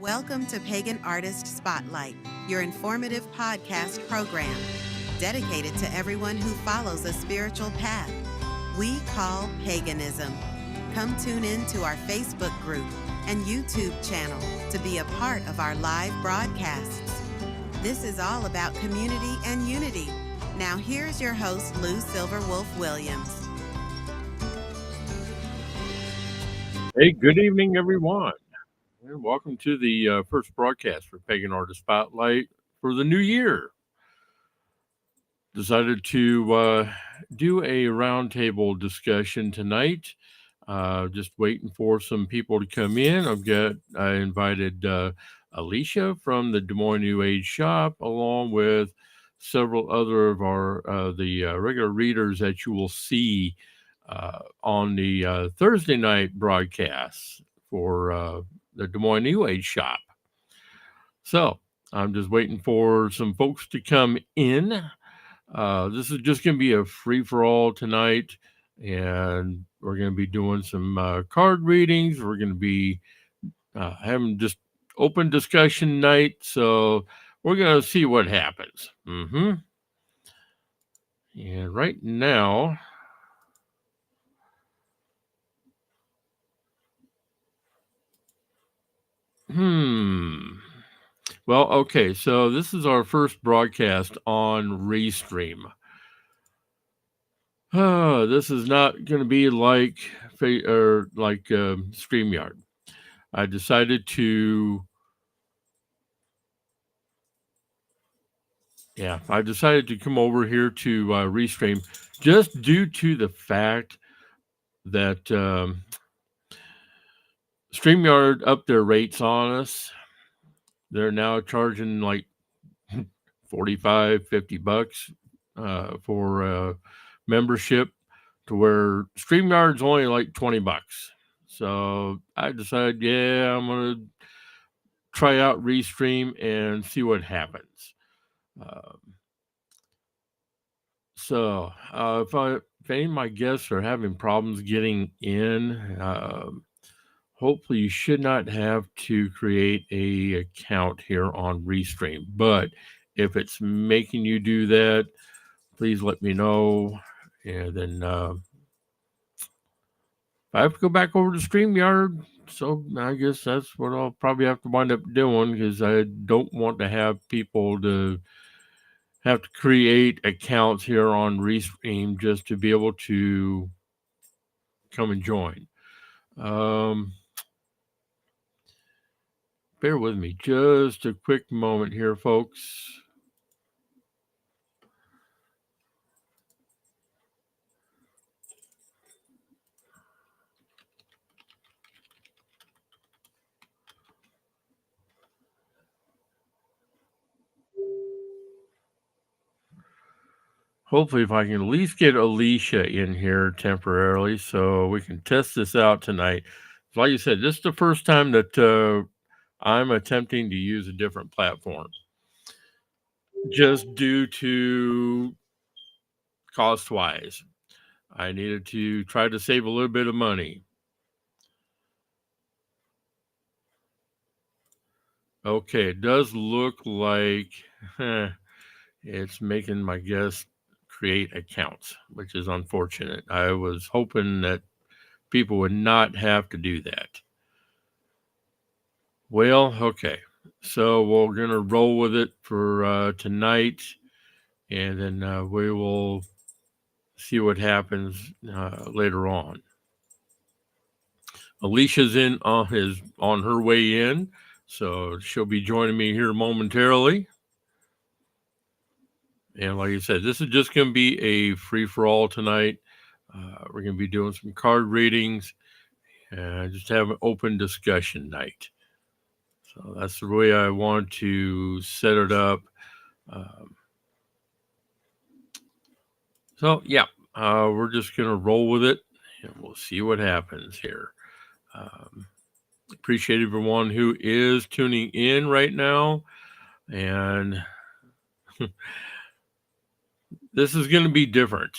Welcome to Pagan Artist Spotlight, your informative podcast program dedicated to everyone who follows a spiritual path we call paganism. Come tune in to our Facebook group and YouTube channel to be a part of our live broadcasts. This is all about community and unity. Now here's your host, Lou Silverwolf Williams. Hey, good evening, everyone. And welcome to the first broadcast for Pagan Artist Spotlight for the new year. Decided to do a roundtable discussion tonight. Just waiting for some people to come in. I invited Alicia from the Des Moines New Age Shop, along with several other of our regular readers that you will see on the Thursday night broadcasts for the Des Moines New Age Shop. So I'm just waiting for some folks to come in. This is just going to be a free-for-all tonight, and we're going to be doing some card readings. We're going to be having just open discussion night, so we're going to see what happens. And right now, well, okay, so this is our first broadcast on ReStream. This is not going to be like StreamYard. I decided to come over here to ReStream just due to the fact that StreamYard upped their rates on us. They're now charging like $45-50 for membership, to where StreamYard's only like $20. So I decided, I'm going to try out ReStream and see what happens. If any of my guests are having problems getting in, hopefully you should not have to create an account here on ReStream. But if it's making you do that, please let me know. And then I have to go back over to StreamYard. So I guess that's what I'll probably have to wind up doing, because I don't want to have people to have to create accounts here on ReStream just to be able to come and join. Bear with me just a quick moment here, folks. Hopefully, if I can at least get Alicia in here temporarily so we can test this out tonight. Like you said, this is the first time that I'm attempting to use a different platform, just due to cost-wise. I needed to try to save a little bit of money. Okay, it does look like it's making my guests create accounts, which is unfortunate. I was hoping that people would not have to do that. Well, okay. So we're going to roll with it for tonight, and then we will see what happens later on. Alicia's on her way in, so she'll be joining me here momentarily. And like I said, this is just going to be a free-for-all tonight. We're going to be doing some card readings and just have an open discussion night. So that's the way I want to set it up. We're just going to roll with it, and we'll see what happens here. Appreciate everyone who is tuning in right now. And this is going to be different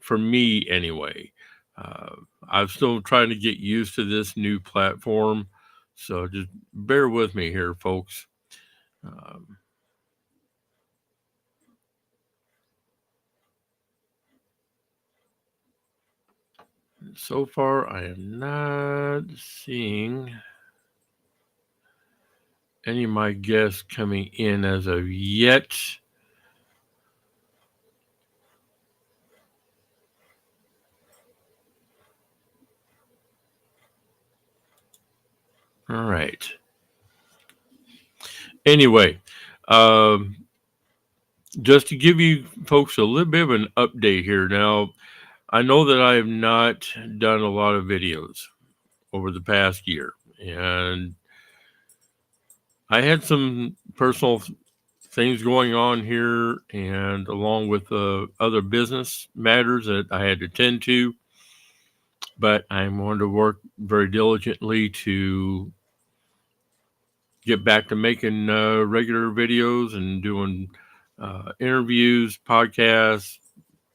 for me anyway. I'm still trying to get used to this new platform. So just bear with me here, folks. Um, so far, I am not seeing any of my guests coming in as of yet. All right. Anyway, um, just to give you folks a little bit of an update here. Now, I know that I have not done a lot of videos over the past year, and I had some personal things going on here, and along with other business matters that I had to tend to. But I'm going to work very diligently to get back to making regular videos and doing interviews, podcasts,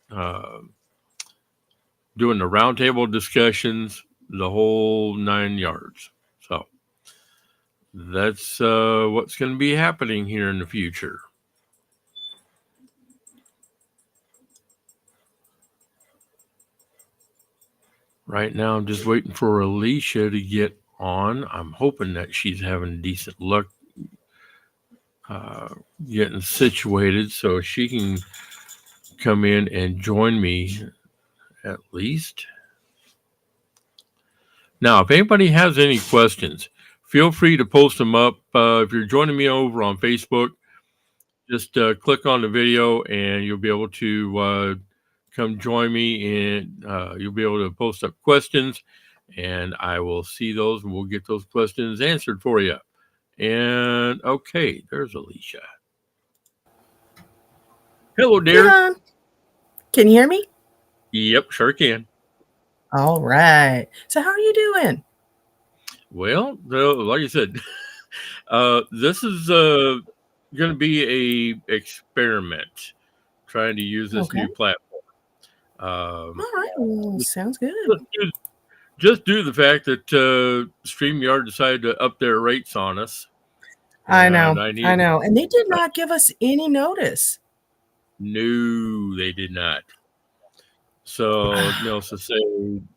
uh, doing the roundtable discussions, the whole 9 yards. So that's what's going to be happening here in the future. Right now, I'm just waiting for Alicia to get on. I'm hoping that she's having decent luck uh, getting situated so she can come in and join me at least. Now, if anybody has any questions, feel free to post them up. If you're joining me over on Facebook, just click on the video and you'll be able to come join me, and you'll be able to post up questions, and I will see those and we'll get those questions answered for you. And okay, there's Alicia. Hello, dear. Pagan. Can you hear me? Yep, sure can. All right. So how are you doing? Well, like I said, this is going to be a experiment trying to use this Okay. new platform. All right. Well, sounds good. Just due to the fact that StreamYard decided to up their rates on us. I know. And they did not give us any notice. No, they did not. So, needless to say,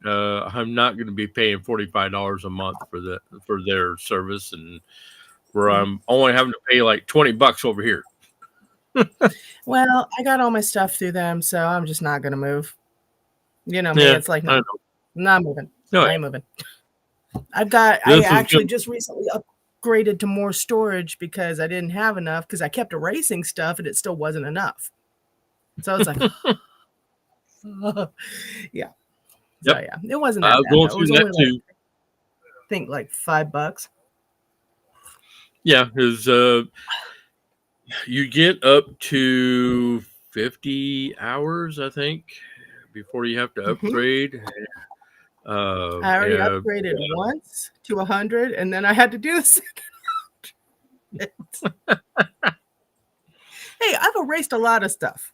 I'm not going to be paying $45 a month for their service, and where I'm only having to pay like $20 over here. Well, I got all my stuff through them, so I'm just not going to move. You know me, it's like, no, I'm not moving. No, I ain't moving. I actually just recently upgraded to more storage because I didn't have enough, because I kept erasing stuff and it still wasn't enough. So it's like, yeah. So yeah, it wasn't that bad. Going through that too. I think like $5. Yeah, because you get up to 50 hours, I think, before you have to upgrade. I already upgraded once to 100, and then I had to do the second. Hey, I've erased a lot of stuff.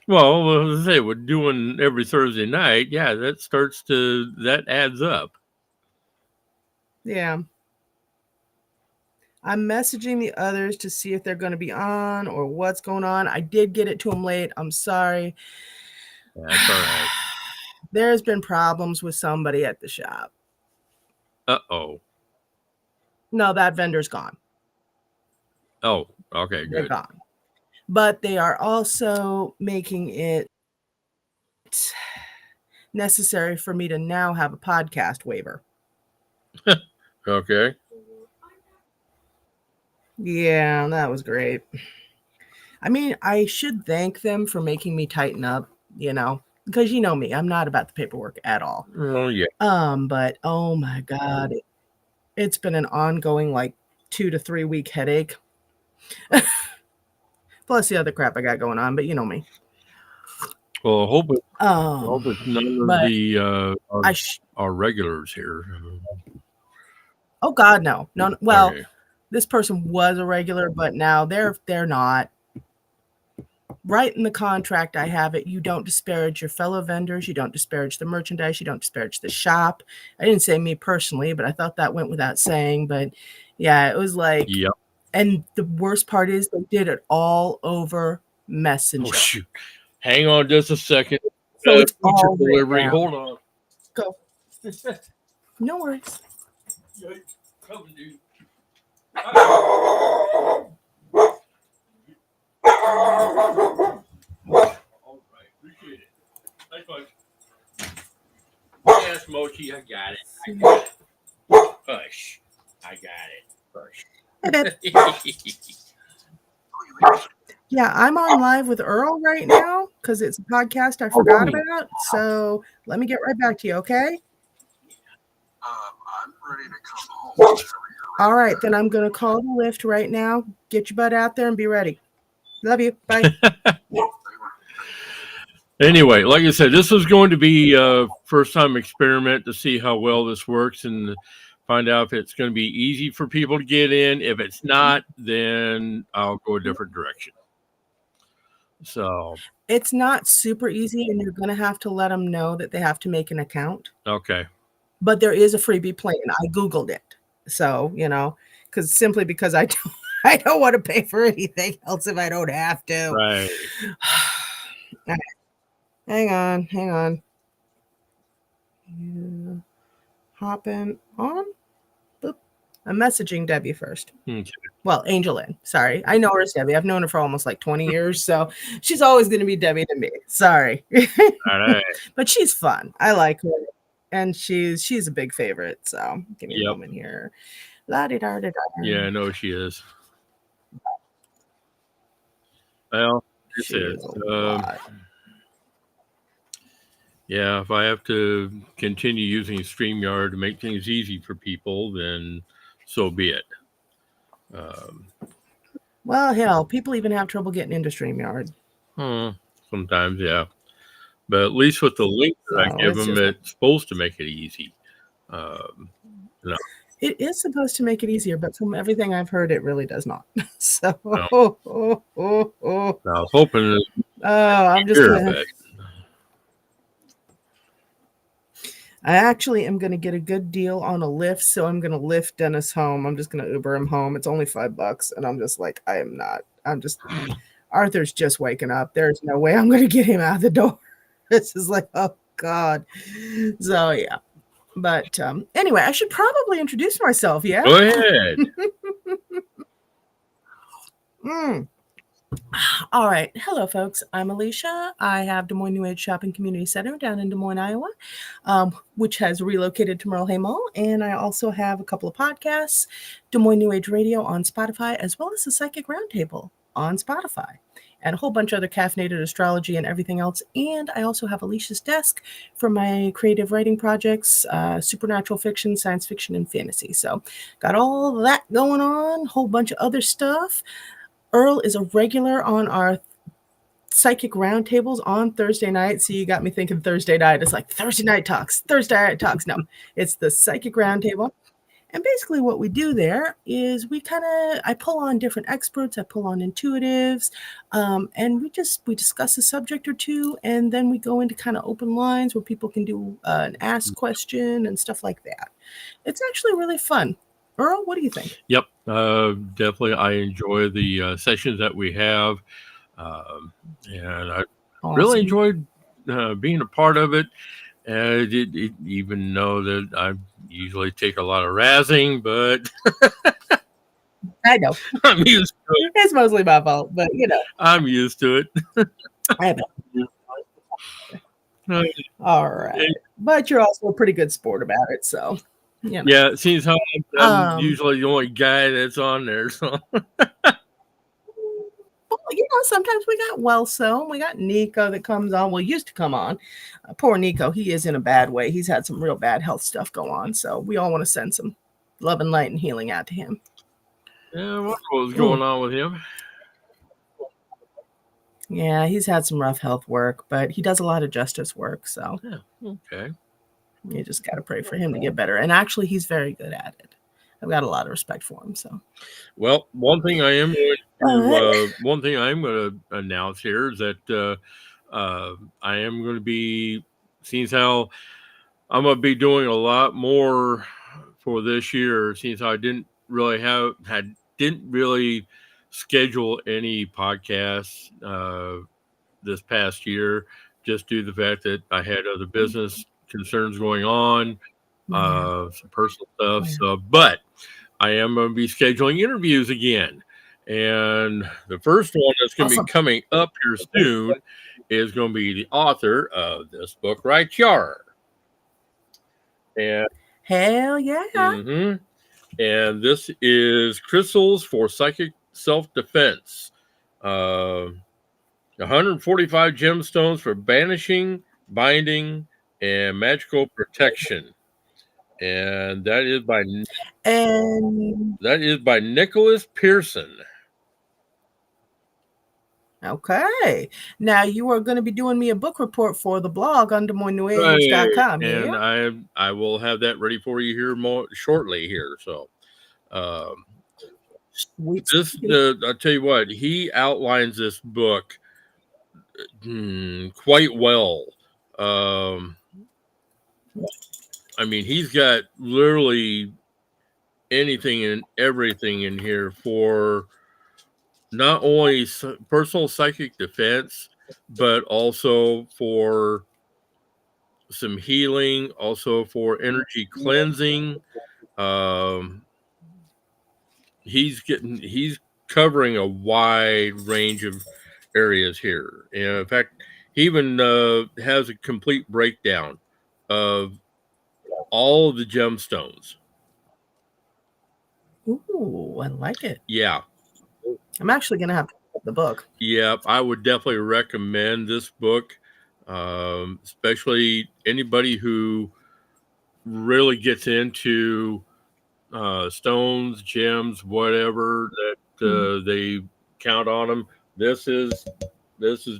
Well, as I say, we're doing every Thursday night. Yeah, that adds up. Yeah. I'm messaging the others to see if they're going to be on or what's going on. I did get it to them late. I'm sorry. That's all right. There's been problems with somebody at the shop. Uh-oh. No, that vendor's gone. Oh, okay, good. They're gone. But they are also making it necessary for me to now have a podcast waiver. Okay. Yeah, that was great. I mean, I should thank them for making me tighten up, because you know me, I'm not about the paperwork at all. Oh, yeah. But oh my God, it's been an ongoing like 2 to 3 week headache. Plus the other crap I got going on, but you know me. Well, I hope it's none of the our regulars here. Oh God, no. Well, okay. This person was a regular, but now they're not. right in the contract, I have it. You don't disparage your fellow vendors. You don't disparage the merchandise. You don't disparage the shop. I didn't say me personally, but I thought that went without saying. But yeah, it was like, Yep. And the worst part is they did it all over Messenger. Oh, shoot. Hang on just a second. So it's all delivery. Hold on. Go. No worries. Coming, dude. All right, appreciate it. Thanks, bud. Yes, Mochi, I got it. Hush. I got it. Hush. Yeah, I'm on live with Earl right now because it's a podcast I forgot about. So let me get right back to you, okay? I'm ready to come home. All right, then I'm going to call the lift right now. Get your butt out there and be ready. Love you. Bye. Anyway, like I said, this is going to be a first-time experiment to see how well this works and find out if it's going to be easy for people to get in. If it's not, then I'll go a different direction. So it's not super easy, and you're going to have to let them know that they have to make an account. Okay. But there is a freebie plan. I Googled it. So, because I don't want to pay for anything else if I don't have to. Right. Right. Hang on. Yeah. Hopping on. Boop. I'm messaging Debbie first. Okay. Well, Angel Lynn. Sorry. I know her as Debbie. I've known her for almost like 20 years. So she's always going to be Debbie to me. Sorry. All right. But she's fun. I like her. And she's a big favorite. So give me a moment here. La-di-da-da-da. Yeah, I know she is. Well, this is. Yeah, if I have to continue using StreamYard to make things easy for people, then so be it. Well, hell, people even have trouble getting into StreamYard. Sometimes, yeah. But at least with the link that I give them, it's supposed to make it ezy. No. It is supposed to make it easier, but from everything I've heard, it really does not. So, no. I was hoping. I'm just gonna. I actually am going to get a good deal on a Lyft, so I'm going to Lyft Dennis home. I'm just going to Uber him home. It's only $5, and I'm just like, Arthur's just waking up. There's no way I'm going to get him out of the door. This is like, oh God. So yeah, but anyway, I should probably introduce myself. Yeah. Go ahead. All right. Hello, folks. I'm Alicia. I have Des Moines New Age Shopping Community Center down in Des Moines, Iowa, which has relocated to Merle Hay Mall. And I also have a couple of podcasts, Des Moines New Age Radio on Spotify, as well as the Psychic Roundtable on Spotify, and a whole bunch of other caffeinated astrology and everything else. And I also have Alicia's Desk for my creative writing projects, supernatural fiction, science fiction, and fantasy. So got all that going on, a whole bunch of other stuff. Earl is a regular on our psychic roundtables on Thursday night. So you got me thinking Thursday night. It's like Thursday night talks. No, it's the psychic roundtable. And basically what we do there is I pull on different experts. I pull on intuitives, and we discuss a subject or two. And then we go into kind of open lines where people can do an ask question and stuff like that. It's actually really fun. Earl, what do you think? Yep. Definitely. I enjoy the sessions that we have. And I really enjoyed being a part of it. Even though that I usually take a lot of razzing, but I know. I'm used to it. It's mostly my fault, but I'm used to it. I know. All right. But you're also a pretty good sport about it, so. Yeah, it seems how I'm usually the only guy that's on there. So, sometimes we got Welso, we got Nico that comes on. Well, used to come on. Poor Nico, he is in a bad way. He's had some real bad health stuff go on. So we all want to send some love and light and healing out to him. Yeah, what was going on with him? Yeah, he's had some rough health work, but he does a lot of justice work. So yeah, okay. You just got to pray for him to get better. And actually, he's very good at it. I've got a lot of respect for him. So, well, one thing I am going to one thing I'm going to announce here is that I am going to be, seeing how I'm going to be doing a lot more for this year, since I didn't really schedule any podcasts this past year, just due to the fact that I had other business concerns going on, some personal stuff. So, but I am going to be scheduling interviews again. And the first one that's going to be coming up here soon is going to be the author of this book right here. And hell yeah. Mm-hmm. And this is Crystals for Psychic Self-Defense. 145 gemstones for banishing, binding, and magical protection. And that is by Nicholas Pearson. Okay. Now you are going to be doing me a book report for the blog on DesMoinesNewAge.com. Right. And I will have that ready for you here more shortly here. So I'll tell you what, he outlines this book quite well. I mean, he's got literally anything and everything in here for not only personal psychic defense, but also for some healing, also for energy cleansing. He's covering a wide range of areas here. And in fact, he even has a complete breakdown of all of the gemstones. Ooh, I like it. Yeah. I'm actually going to have to pick up the book. Yeah, I would definitely recommend this book, especially anybody who really gets into stones, gems, whatever that they count on them. This is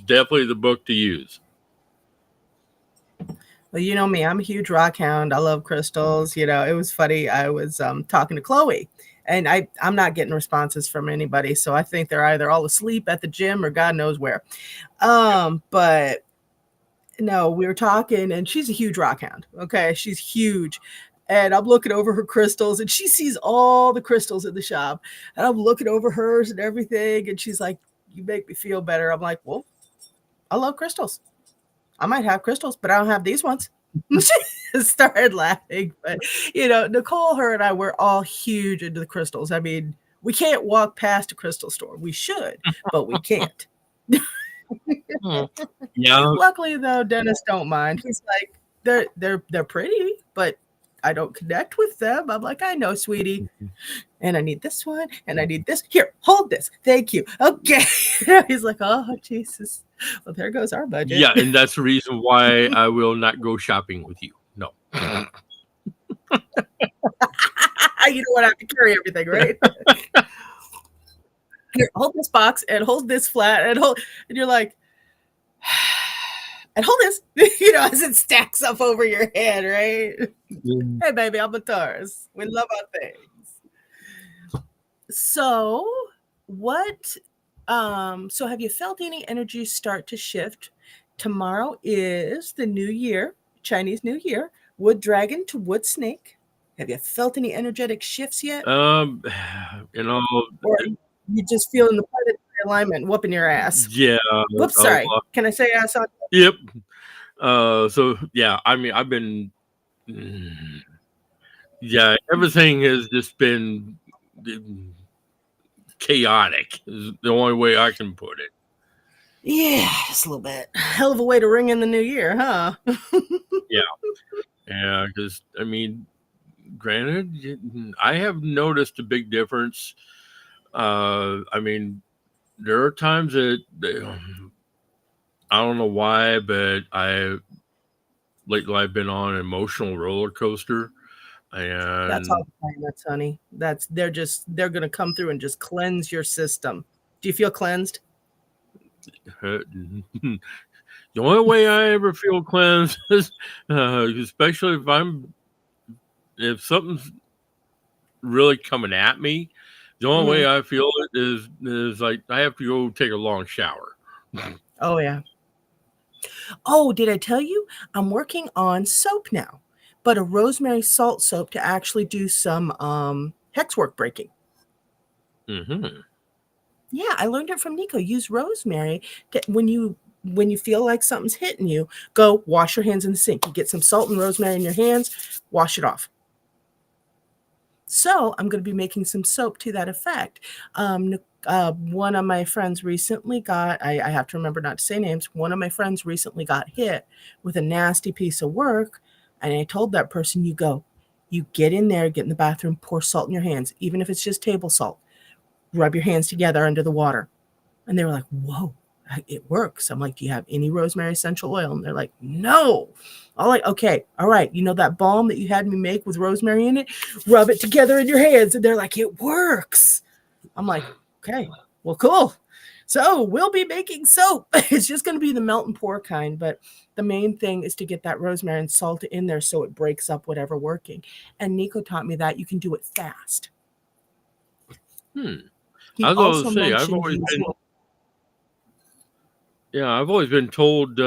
definitely the book to use. Well, you know me, I'm a huge rock hound. I love crystals. You know, it was funny. I was talking to Chloe, and I'm not getting responses from anybody. So I think they're either all asleep at the gym or God knows where. But no, we were talking, and she's a huge rock hound. Okay, she's huge. And I'm looking over her crystals, and she sees all the crystals in the shop. And I'm looking over hers and everything. And she's like, "You make me feel better." I'm like, "Well, I love crystals. I might have crystals, but I don't have these ones." She started laughing. But, you know, Nicole, her, and I were all huge into the crystals. I mean, we can't walk past a crystal store. We should, but we can't. Yeah. Luckily, though, Dennis don't mind. He's like, they're pretty, but I don't connect with them. I'm like, I know, sweetie. And I need this one, and I need this. Here, hold this. Thank you. Okay. He's like, oh, Jesus. Well, there goes our budget. Yeah, and that's the reason why I will not go shopping with you. No. You don't want to have to carry everything, right? Here, hold this box, and hold this flat, and you're like, and hold this, you know, as it stacks up over your head, right? Hey, baby, I'm a Taurus. We love our things. So, so have you felt any energy start to shift? Tomorrow is the new year, Chinese New Year, wood dragon to wood snake. Have you felt any energetic shifts yet? You know, or you just feeling the planetary alignment whooping your ass? Yeah. Whoops, sorry. Can I say ass on? Yep. So yeah, I mean, I've been, yeah, everything has just been chaotic is the only way I can put it. Yeah, just a little bit. Hell of a way to ring in the new year, huh? Yeah, because I mean, granted, I have noticed a big difference. I mean, there are times that I don't know why, but lately I've been on an emotional roller coaster. And that's all planets, honey. They're gonna come through and just cleanse your system. Do you feel cleansed? The only way I ever feel cleansed is especially if something's really coming at me, The only way I feel it is like I have to go take a long shower. Oh, yeah. Oh, did I tell you? I'm working on soap now, but a rosemary salt soap to actually do some hex work breaking. Mm-hmm. Yeah, I learned it from Nico. Use rosemary to, when you feel like something's hitting you, go wash your hands in the sink. You get some salt and rosemary in your hands, wash it off. So I'm going to be making some soap to that effect. One of my friends recently got, I have to remember not to say names, one of my friends recently got hit with a nasty piece of work. And I told that person, you get in there, get in the bathroom, pour salt in your hands, even if it's just table salt. Rub your hands together under the water. And they were like, whoa, it works. I'm like, do you have any rosemary essential oil? And they're like, no. I'm like, okay, all right. You know that balm that you had me make with rosemary in it? Rub it together in your hands. And they're like, it works. I'm like, okay, well, cool. So we'll be making soap. It's just going to be the melt and pour kind. But the main thing is to get that rosemary and salt in there so it breaks up whatever working. And Nico taught me that you can do it fast. He also mentioned I've always been told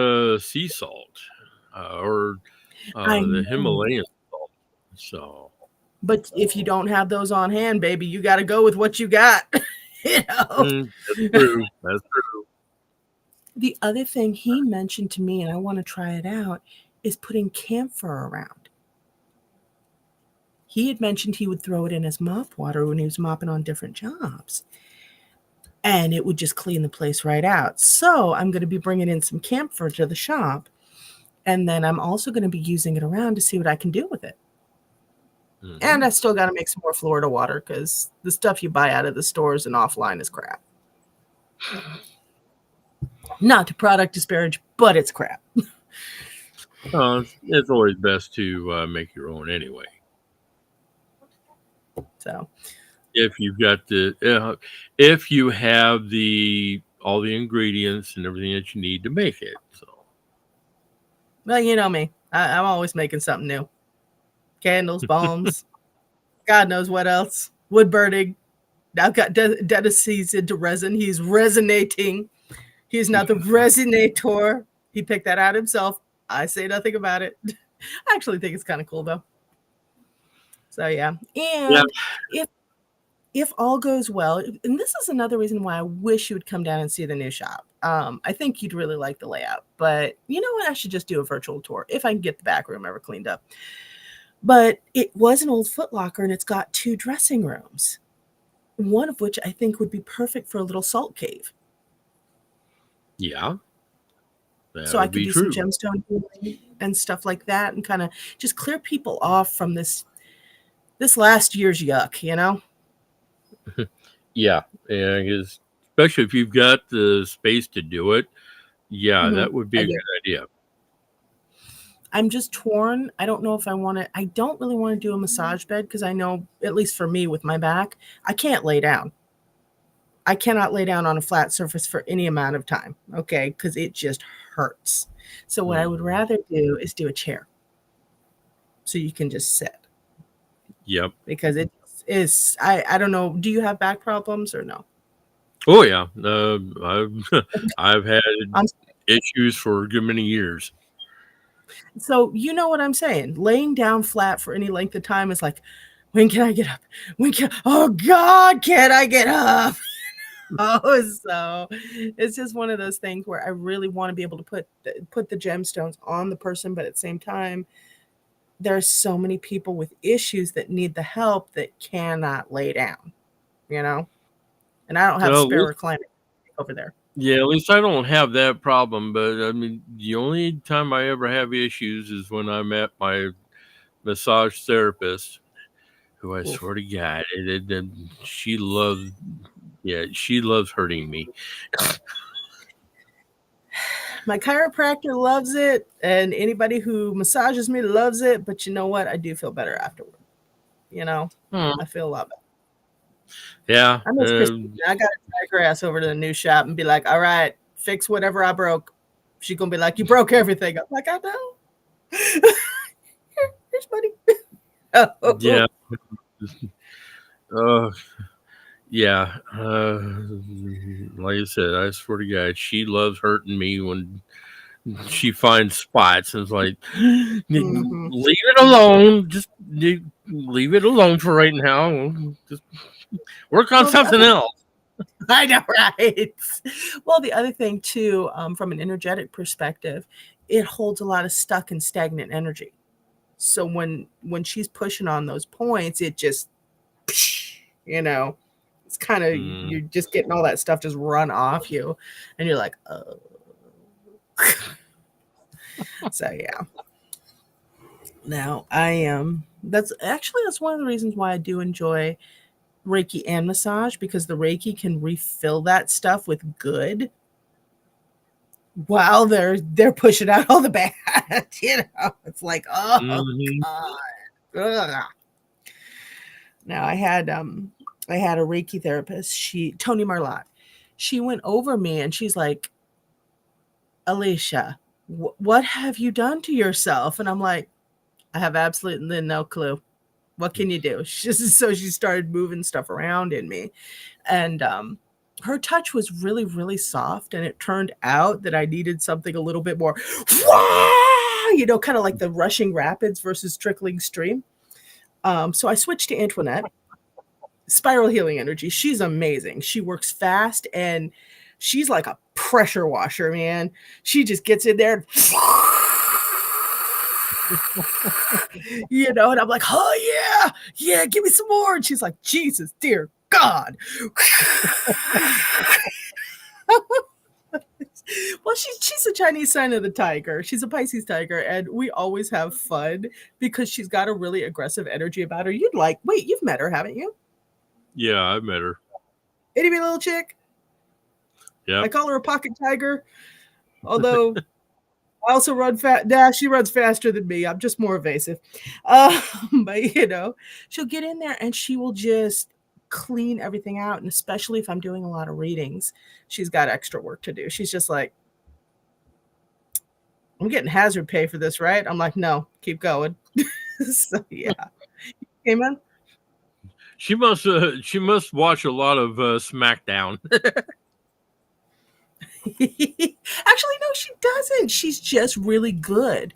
sea salt or the Himalayan salt. So, but if you don't have those on hand, baby, you got to go with what you got. That's true. That's true. The other thing he mentioned to me, and I want to try it out, is putting camphor around. He had mentioned he would throw it in his mop water when he was mopping on different jobs. And it would just clean the place right out. So I'm going to be bringing in some camphor to the shop. And then I'm also going to be using it around to see what I can do with it. Mm-hmm. And I still got to make some more Florida water because the stuff you buy out of the stores and offline is crap. Not to product disparage, but it's crap. It's always best to make your own anyway. So, if you've got if you have all the ingredients and everything that you need to make it. So, well, you know me, I'm always making something new. Candles, balms, God knows what else. Wood burning. I've got Dennis sees into resin. He's resonating. He's not the resonator. He picked that out himself. I say nothing about it. I actually think it's kind of cool though. So yeah. And if all goes well, and this is another reason why I wish you would come down and see the new shop. I think you'd really like the layout, but you know what? I should just do a virtual tour if I can get the back room ever cleaned up. But it was an old Foot Locker and it's got 2 dressing rooms, one of which I think would be perfect for a little salt cave. Yeah. So I could do some gemstone and stuff like that and kind of just clear people off from this last year's yuck, you know? Yeah, especially if you've got the space to do it. Yeah, that would be a good idea. I'm just torn. I don't know if I don't really want to do a massage bed because I know, at least for me with my back, I can't lay down. I cannot lay down on a flat surface for any amount of time, okay? Because it just hurts. So what I would rather do is do a chair. So you can just sit. Yep. Because it is, I don't know, do you have back problems or no? Oh, yeah. I've had issues for a good many years. So you know what I'm saying? Laying down flat for any length of time is like, when can I get up? Oh God, can I get up? So it's just one of those things where I really want to be able to put the gemstones on the person, but at the same time, there's so many people with issues that need the help that cannot lay down, you know? And I don't have spare recliner over there. Yeah, at least I don't have that problem. But I mean, the only time I ever have issues is when I'm at my massage therapist, who I swear to God, she loves hurting me. My chiropractor loves it, and anybody who massages me loves it. But you know what? I do feel better afterward. You know, I feel a lot better. Yeah. I got to drag her ass over to the new shop and be like, all right, fix whatever I broke. She's going to be like, you broke everything. I'm like, I know. Here's money. Yeah. Yeah. Like I said, I swear to God, she loves hurting me when she finds spots and it's like, Mhm. leave it alone. Just leave it alone for right now. Just work on Well, the something other else. I know, right? Well, the other thing too, from an energetic perspective, it holds a lot of stuck and stagnant energy. So when she's pushing on those points, it just, you know, it's kind of Mm. you're just getting all that stuff just run off you, and you're like, oh. So yeah. Now I am. That's one of the reasons why I do enjoy Reiki and massage, because the Reiki can refill that stuff with good while they're pushing out all the bad. It's like, oh Mm-hmm. god. Ugh. Now I had a Reiki therapist, Tony Marlott. She went over me and she's like, Alicia, what have you done to yourself? And I'm like, I have absolutely no clue. What can you do? So she started moving stuff around in me. And her touch was really, really soft. And it turned out that I needed something a little bit more, kind of like the rushing rapids versus trickling stream. So I switched to Antoinette, Spiral Healing Energy. She's amazing. She works fast and she's like a pressure washer, man. She just gets in there and and I'm like, oh yeah, give me some more. And she's like, Jesus, dear God. Well, she's a Chinese sign of the tiger. She's a Pisces tiger, and we always have fun because she's got a really aggressive energy about her. You've met her, haven't you? Yeah, I met her. Itty bitty little chick. Yeah. I call her a pocket tiger, although I also run fast. Nah, she runs faster than me. I'm just more evasive. But she'll get in there and she will just clean everything out. And especially if I'm doing a lot of readings, she's got extra work to do. She's just like, I'm getting hazard pay for this, right? I'm like, no, keep going. So yeah. Amen. She must watch a lot of SmackDown. Actually, no, she doesn't. She's just really good.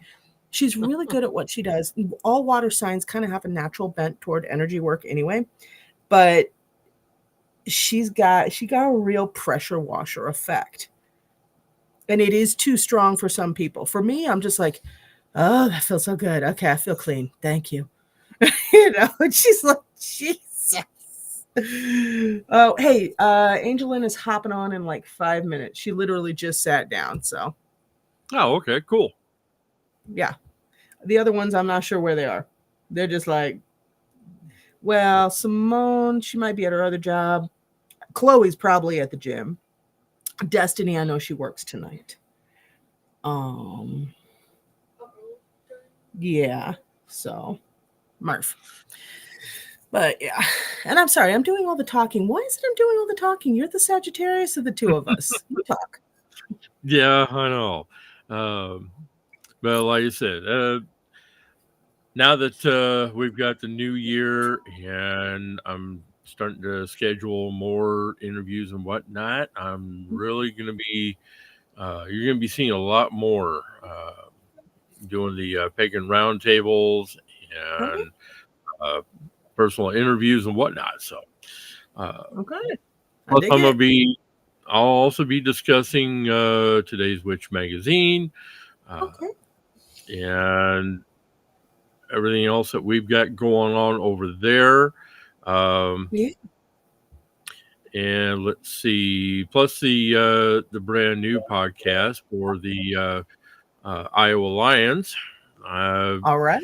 She's really good at what she does. All water signs kind of have a natural bent toward energy work anyway, but she got a real pressure washer effect. And it is too strong for some people. For me, I'm just like, oh, that feels so good. Okay, I feel clean. Thank you. And she's like, Jesus. Oh, hey, Angelin is hopping on in like 5 minutes. She literally just sat down. So, Oh, okay, cool. yeah. The other ones, I'm not sure where they are. They're just like, well, Simone, she might be at her other job. Chloe's probably at the gym. Destiny, I know she works tonight. Yeah. So, Murph. But yeah. And I'm sorry, I'm doing all the talking. Why is it I'm doing all the talking? You're the Sagittarius of the two of us. You talk. Yeah, I know. But like I said, now that we've got the new year and I'm starting to schedule more interviews and whatnot, I'm really going to be, you're going to be seeing a lot more doing the Pagan Roundtables and personal interviews and whatnot. So, Okay. plus I'll also be discussing today's Witch magazine. Okay. And everything else that we've got going on over there. Yeah. And let's see, plus the brand new podcast for the Iowa Lions. All right.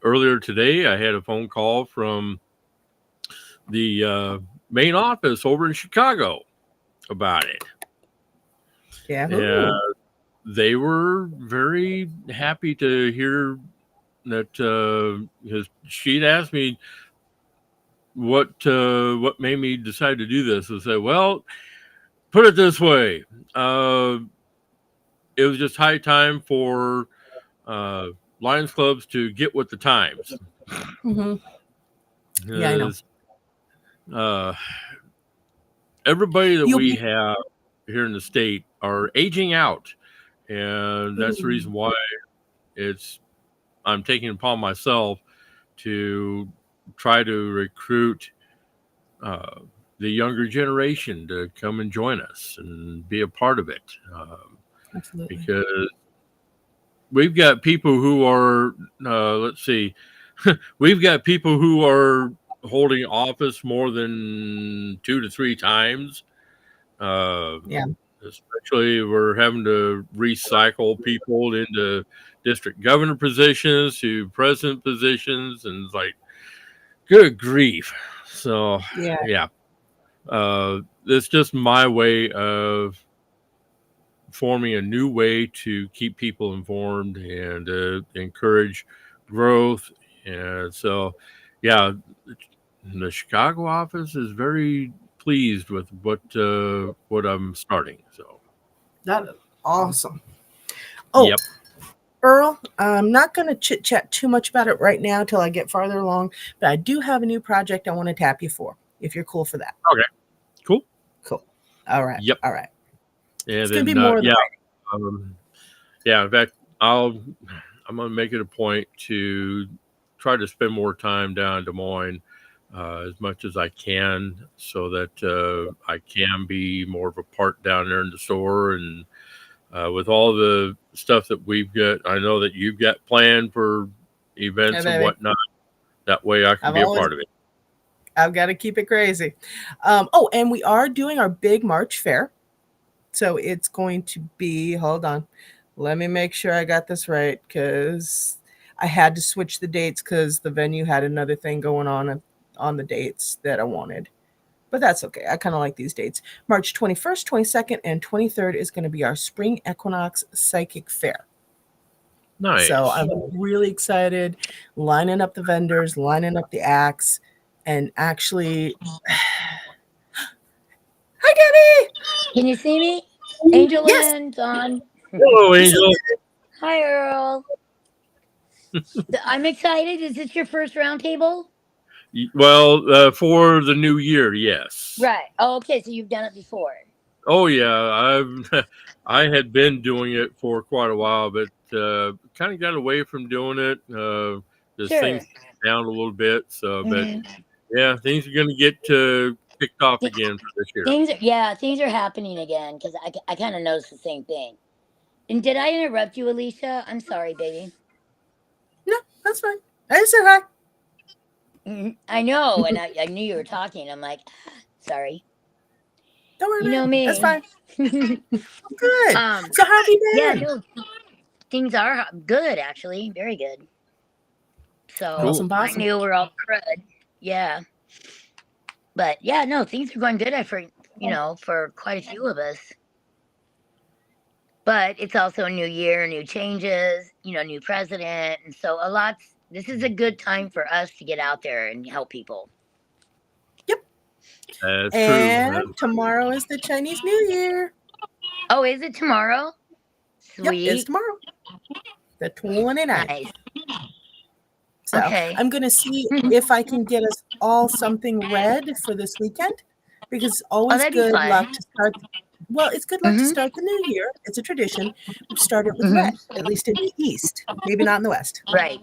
Earlier today, I had a phone call from the main office over in Chicago about it. Yeah. And they were very happy to hear that because she'd asked me what made me decide to do this. I said, well, put it this way, it was just high time for Lions clubs to get with the times. Mm-hmm. Yeah, I know. everybody that we have here in the state are aging out, and that's the reason why I'm taking it upon myself to try to recruit the younger generation to come and join us and be a part of it. Absolutely. Because we've got people who are, let's see, we've got people who are holding office more than 2 to 3 times. Especially we're having to recycle people into district governor positions to president positions, and it's like, good grief. So yeah. It's just my way of forming a new way to keep people informed and encourage growth. And so, yeah, the Chicago office is very pleased with what I'm starting. So that is awesome. Oh, yep. Earl, I'm not going to chit chat too much about it right now till I get farther along, but I do have a new project I want to tap you for, if you're cool for that. Okay. Cool. All right. Yep. All right. And it's going to be more than in fact, I'm going to make it a point to try to spend more time down in Des Moines as much as I can, so that I can be more of a part down there in the store. And with all the stuff that we've got, I know that you've got planned for events and whatnot. That way I can be a part of it. I've got to keep it crazy. And we are doing our big March fair. So it's going to be, hold on, let me make sure I got this right, because I had to switch the dates because the venue had another thing going on the dates that I wanted. But that's okay. I kind of like these dates. March 21st, 22nd, and 23rd is going to be our Spring Equinox Psychic Fair. Nice. So I'm really excited, lining up the vendors, lining up the acts, and actually... Hi, Denny! Can you see me? Angel and Don. Hello, Angel. Hi, Earl. I'm excited. Is this your first roundtable? Well, for the new year, yes. Right. Oh, okay. So you've done it before. Oh yeah, I had been doing it for quite a while, but kind of got away from doing it. Just things down a little bit. So, but yeah, things are going to get kicked off again for this year. Things are happening again, because I kind of noticed the same thing. And did I interrupt you, Alicia? I'm sorry, baby. No, that's fine. I said hi. I know, and I knew you were talking. I'm like, sorry. Don't worry, you know me. That's fine. Good. So how have you been? Yeah, no, things are good, actually. Very good. So awesome. I knew we're all crud. Yeah. But yeah, no, things are going good for quite a few of us. But it's also a new year, new changes, new president. And so this is a good time for us to get out there and help people. Yep. That's and true. Tomorrow is the Chinese New Year. Oh, is it tomorrow? Sweet. Yep, it's tomorrow. The 29th. Nice. So I'm going to see if I can get us all something red for this weekend, because it's always good luck to start. Well, it's good luck to start the new year. It's a tradition. We start it with red, at least in the East. Maybe not in the West. Right.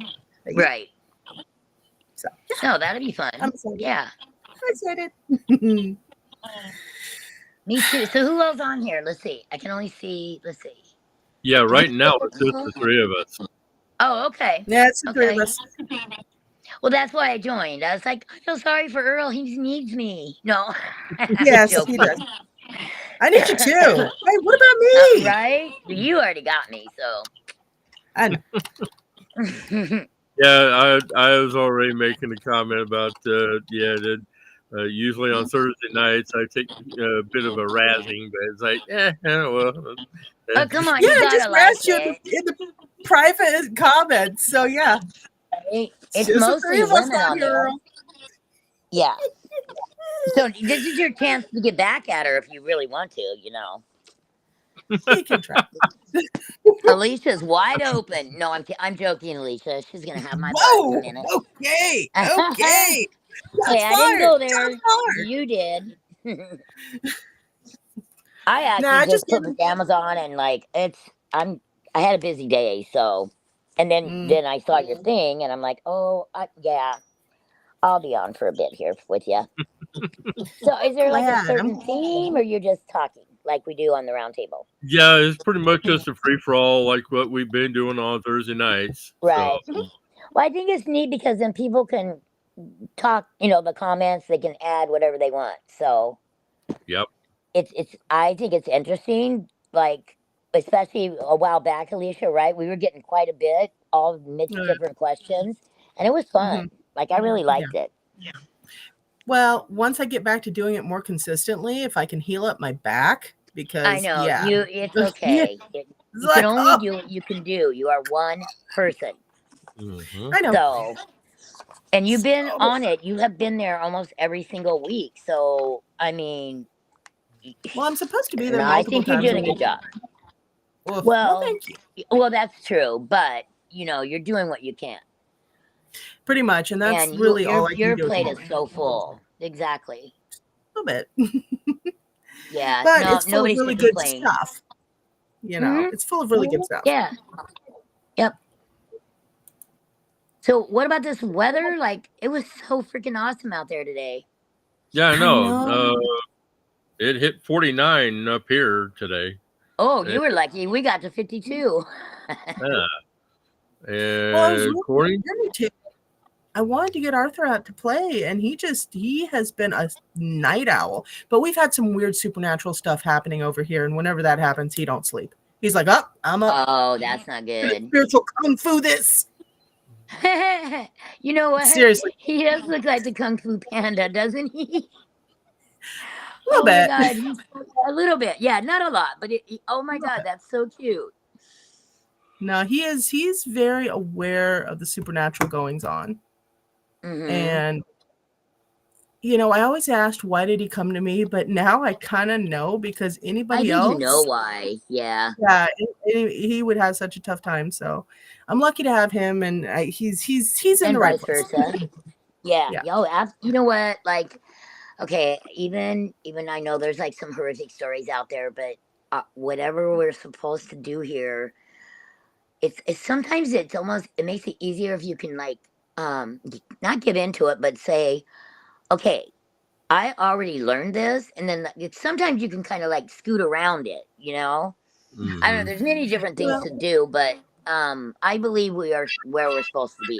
Right. So no, that'd be fun. I'm excited. Yeah. I'm excited. Me too. So who else on here? Let's see. I can only see. Let's see. Yeah, right now it's just the three of us. Oh, okay. Yeah, it's the three of us. Well, that's why I joined. I was like, I feel sorry for Earl. He needs me. No. Yes, he does. I need you too. Hey, what about me? Right? You already got me, so. I know. Yeah, I was already making a comment about usually on Thursday nights I take a bit of a razzing, but it's like, well. Oh, come on. Yeah, I just razzed you in the private comments. So yeah. It's mostly women on there. Yeah. So this is your chance to get back at her if you really want to, You can try. Alicia's wide open. No, I'm joking, Alicia. She's gonna have my butt in a minute. Okay. Hey, I didn't go there. You did. I actually just put pajamas on and like I had a busy day, so and then I saw your thing and I'm like, oh yeah, I'll be on for a bit here with you. So is there like a certain theme or you're just talking like we do on the round table? Yeah, it's pretty much just a free for all like what we've been doing on Thursday nights. Right. So. Well, I think it's neat because then people can talk, the comments, they can add whatever they want. So yep. I think it's interesting, like especially a while back, Alicia, right? We were getting quite a bit, all mixed different questions, and it was fun. Like I really liked it. Yeah. Well, once I get back to doing it more consistently, if I can heal up my back, because I know it's okay. You can only do what you can do. You are one person. I know. So, and you've been on it. You have been there almost every single week. So, I mean, well, I'm supposed to be there. I think you're doing a good job. Well, thank you. Well, that's true, but you're doing what you can. Pretty much, and that's really all I can do. Your plate is so full. Exactly. A little bit. Yeah, but it's full of really good stuff. Mm-hmm. It's full of really good stuff. Yeah. Yep. So, what about this weather? Like, it was so freaking awesome out there today. Yeah, I know. It hit 49 up here today. Oh, you were lucky. We got to 52. Yeah. And I wanted to get Arthur out to play, and he has been a night owl. But we've had some weird supernatural stuff happening over here, and whenever that happens, he don't sleep. He's like, I'm up. Oh, that's not good. Spiritual kung fu this. You know what? Seriously. He does look like the Kung Fu Panda, doesn't he? A little bit. My God. A little bit. Yeah, not a lot, but oh my God, that's so cute. No, he's very aware of the supernatural goings on. Mm-hmm. And I always asked, why did he come to me? But now I kind of know, because anybody else, you know why. Yeah. Yeah, he would have such a tough time. So I'm lucky to have him, and he's in the right place. Yeah. You know what? Like, okay, even I know there's like some horrific stories out there, but whatever we're supposed to do here, it's sometimes it makes it easier if you can like not get into it, but say, okay, I already learned this, and then sometimes you can kind of like scoot around it, Mm-hmm. I don't know, there's many different things to do, but I believe we are where we're supposed to be.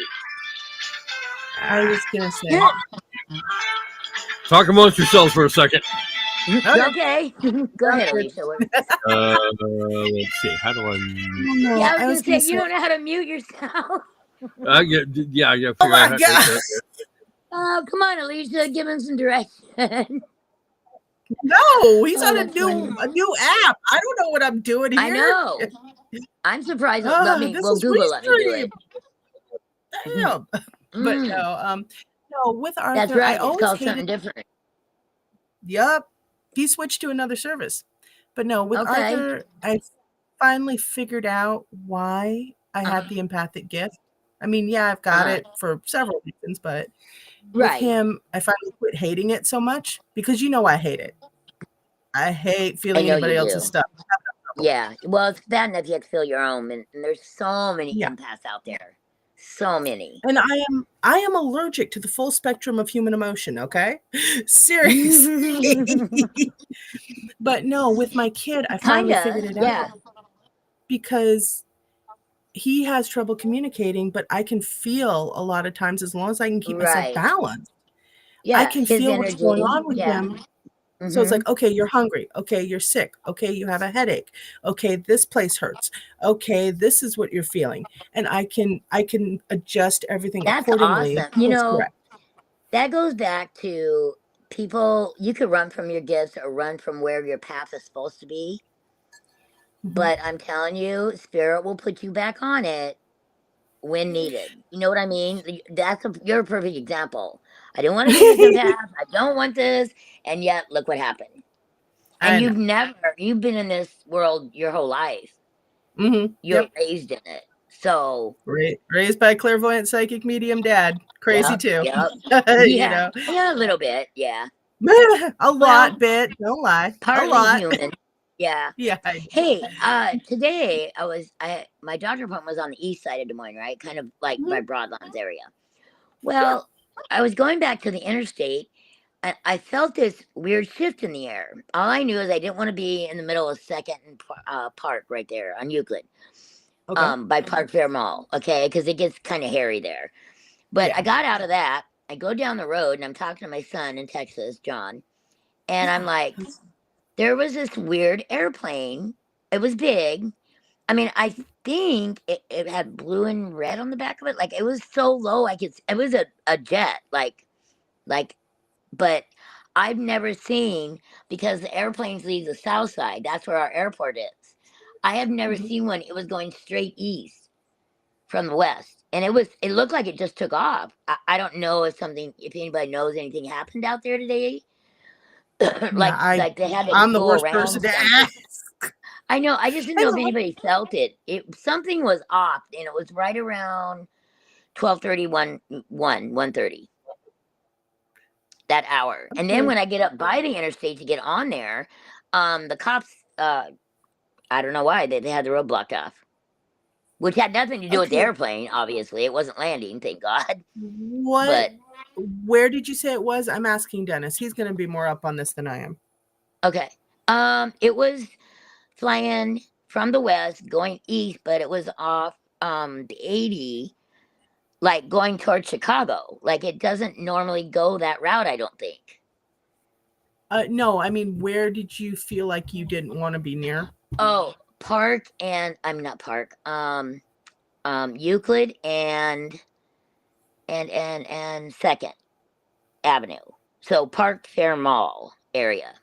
I was gonna say, talk amongst yourselves for a second. Okay. Go ahead, Alicia. Let's see, how do I mute? Yeah, I was gonna say, you don't know how to mute yourself. I gotta figure out how to. Oh, come on, Alicia, give him some direction. No, he's on a new app. I don't know what I'm doing here. I know. I'm surprised. We'll Google it. Do it. Damn. But no, with Arthur, that's right. I always called hated something different. Yep, he switched to another service. But no, with Arthur, I finally figured out why I had the empathic gift. I mean, yeah, I've got it for several reasons, but with him, I finally quit hating it so much, because I hate it. I hate feeling anybody else's stuff. Yeah, well, it's bad enough you have to feel your own, and there's so many empaths out there, so many. And I am allergic to the full spectrum of human emotion. Okay, seriously. But no, with my kid, I finally figured it out, because he has trouble communicating, but I can feel a lot of times, as long as I can keep myself balanced, I can feel what's going on with him. Mm-hmm. So it's like, okay, you're hungry. Okay, you're sick. Okay, you have a headache. Okay, this place hurts. Okay, this is what you're feeling. And I can adjust everything accordingly. That's awesome. That goes back to people, you could run from your gifts or run from where your path is supposed to be. But I'm telling you, Spirit will put you back on it when needed. You know what I mean? You're a perfect example. I don't want to be this empath. I don't want this. And yet, look what happened. And you've been in this world your whole life. Mm-hmm. You're raised in it. So raised by clairvoyant psychic medium dad. Crazy too. Yep. You know? Yeah, a little bit. Yeah. A lot bit. Don't lie. Partly a lot. human. Yeah. Yeah. Hey, today my doctor appointment was on the east side of Des Moines, right? Kind of like by Broadlands area. Well, I was going back to the interstate, and I felt this weird shift in the air. All I knew is I didn't want to be in the middle of Second and Park right there on Euclid, by Park Fair Mall, okay? Because it gets kind of hairy there. But I got out of that. I go down the road, and I'm talking to my son in Texas, John, and I'm like, there was this weird airplane. It was big. I mean, I think it had blue and red on the back of it. Like, it was so low, it was a jet, but I've never seen, because the airplanes leave the south side. That's where our airport is. I have never seen one. It was going straight east from the west. And it looked like it just took off. I don't know if anybody knows anything happened out there today. like they had to I'm the go worst around person to something. ask. I know. I just didn't know if anybody felt it. Something was off, and it was right around 12:30, 1:30. That hour. And then when I get up by the interstate to get on there, the cops, I don't know why, they had the road blocked off. Which had nothing to do with the airplane, obviously. It wasn't landing, thank God. Where did you say it was? I'm asking Dennis. He's going to be more up on this than I am. Okay. It was flying from the west, going east, but it was off the 80, like going towards Chicago. Like, it doesn't normally go that route, I don't think. No, I mean, where did you feel like you didn't want to be near? Oh, Park and I'm not Park. Euclid and Second Avenue. So Park Fair Mall area.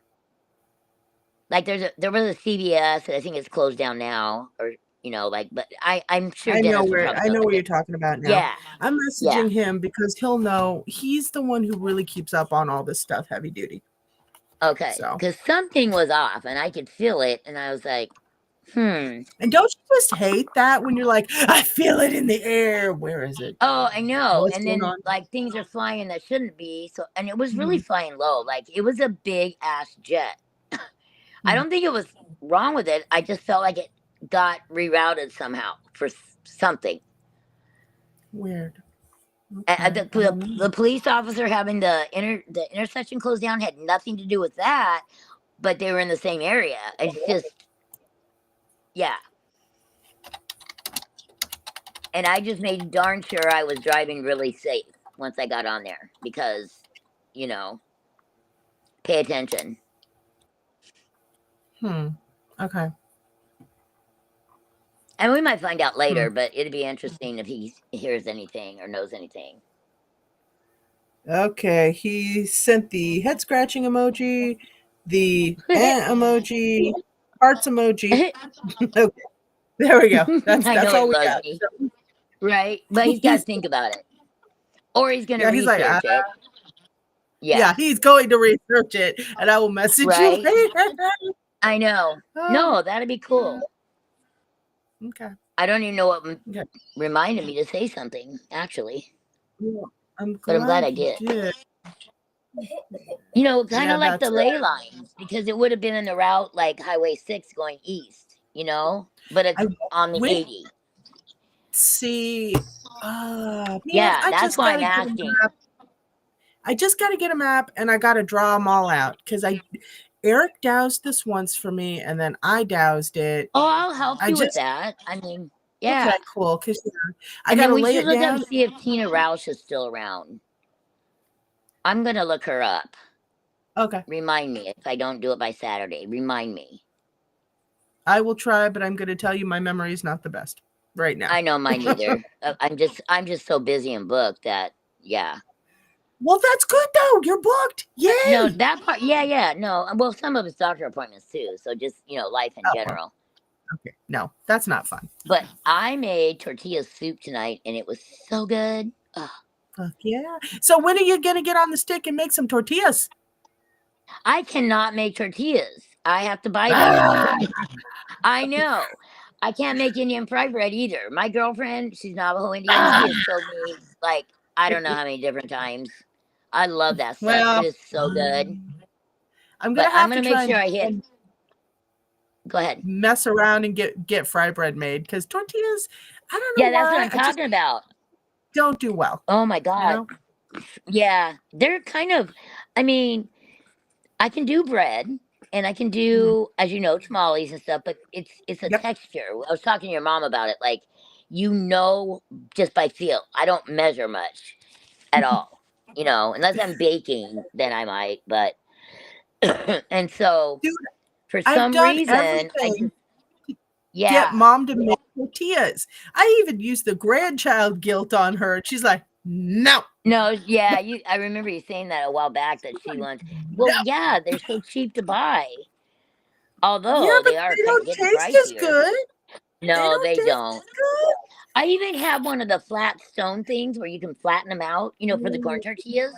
Like there was a CVS, and I think it's closed down now, or but I'm sure I know where you're talking about now. Yeah. I'm messaging him because he'll know. He's the one who really keeps up on all this stuff, heavy duty. Okay. Because something was off, and I could feel it, and I was like, And don't you just hate that when you're like, I feel it in the air? Where is it? Oh, I know. And then like things are flying that shouldn't be. So, and it was really flying low. Like, it was a big ass jet. I don't think it was wrong with it. I just felt like it got rerouted somehow for something. Weird. Okay. The police officer having the intersection closed down had nothing to do with that, but they were in the same area. It's just, yeah. And I just made darn sure I was driving really safe once I got on there because, pay attention. Okay. And we might find out later, but it'd be interesting if he hears anything or knows anything. Okay, he sent the head scratching emoji, the emoji, hearts emoji. Okay, there we go. That's all we got. Right? But he's got to think about it. Or he's going to research it. Yeah, he's going to research it, and I will message you later. I know. No, that'd be cool. Okay. I don't even know what reminded me to say something, actually. Well, I'm glad I did. Kind of like the ley lines, because it would have been in the route like Highway 6 going east, but it's on the 80. See, that's why I'm asking. I just got to get a map, and I got to draw them all out, because Eric doused this once for me, and then I doused it. Oh, I'll help you with that. I mean, yeah. Okay, cool. Because I got to lay it down. We should look up, see if Tina Roush is still around. I'm going to look her up. Okay. Remind me if I don't do it by Saturday. Remind me. I will try, but I'm going to tell you my memory is not the best right now. I know mine either. I'm just so busy and booked yeah. Well, that's good though. You're booked. Yeah. No, that part. Yeah. No. Well, some of it's doctor appointments too. So just, life in general. Okay. No, that's not fun. But I made tortilla soup tonight and it was so good. Ugh. Fuck yeah. So when are you going to get on the stick and make some tortillas? I cannot make tortillas. I have to buy them. I know. I can't make Indian fried bread either. My girlfriend, she's Navajo Indian. She has told me like I don't know how many different times. I love that stuff. Well, It is so good. I'm gonna make sure I hit. Go ahead. Mess around and get fried bread made because tortillas. I don't know. Yeah, that's what I'm talking about. Don't do well. Oh my god. You know? Yeah, they're kind of. I mean, I can do bread and I can do, as you know, tamales and stuff, but it's a texture. I was talking to your mom about it. Like, just by feel. I don't measure much at all. Unless I'm baking, then I might. But and so, dude, for some reason, get mom to make tortillas. I even used the grandchild guilt on her. She's like, no. Yeah, I remember you saying that a while back that she wants. Well, yeah, they're so cheap to buy. Although they don't taste as good. No, they don't. I even have one of the flat stone things where you can flatten them out, for the corn tortillas,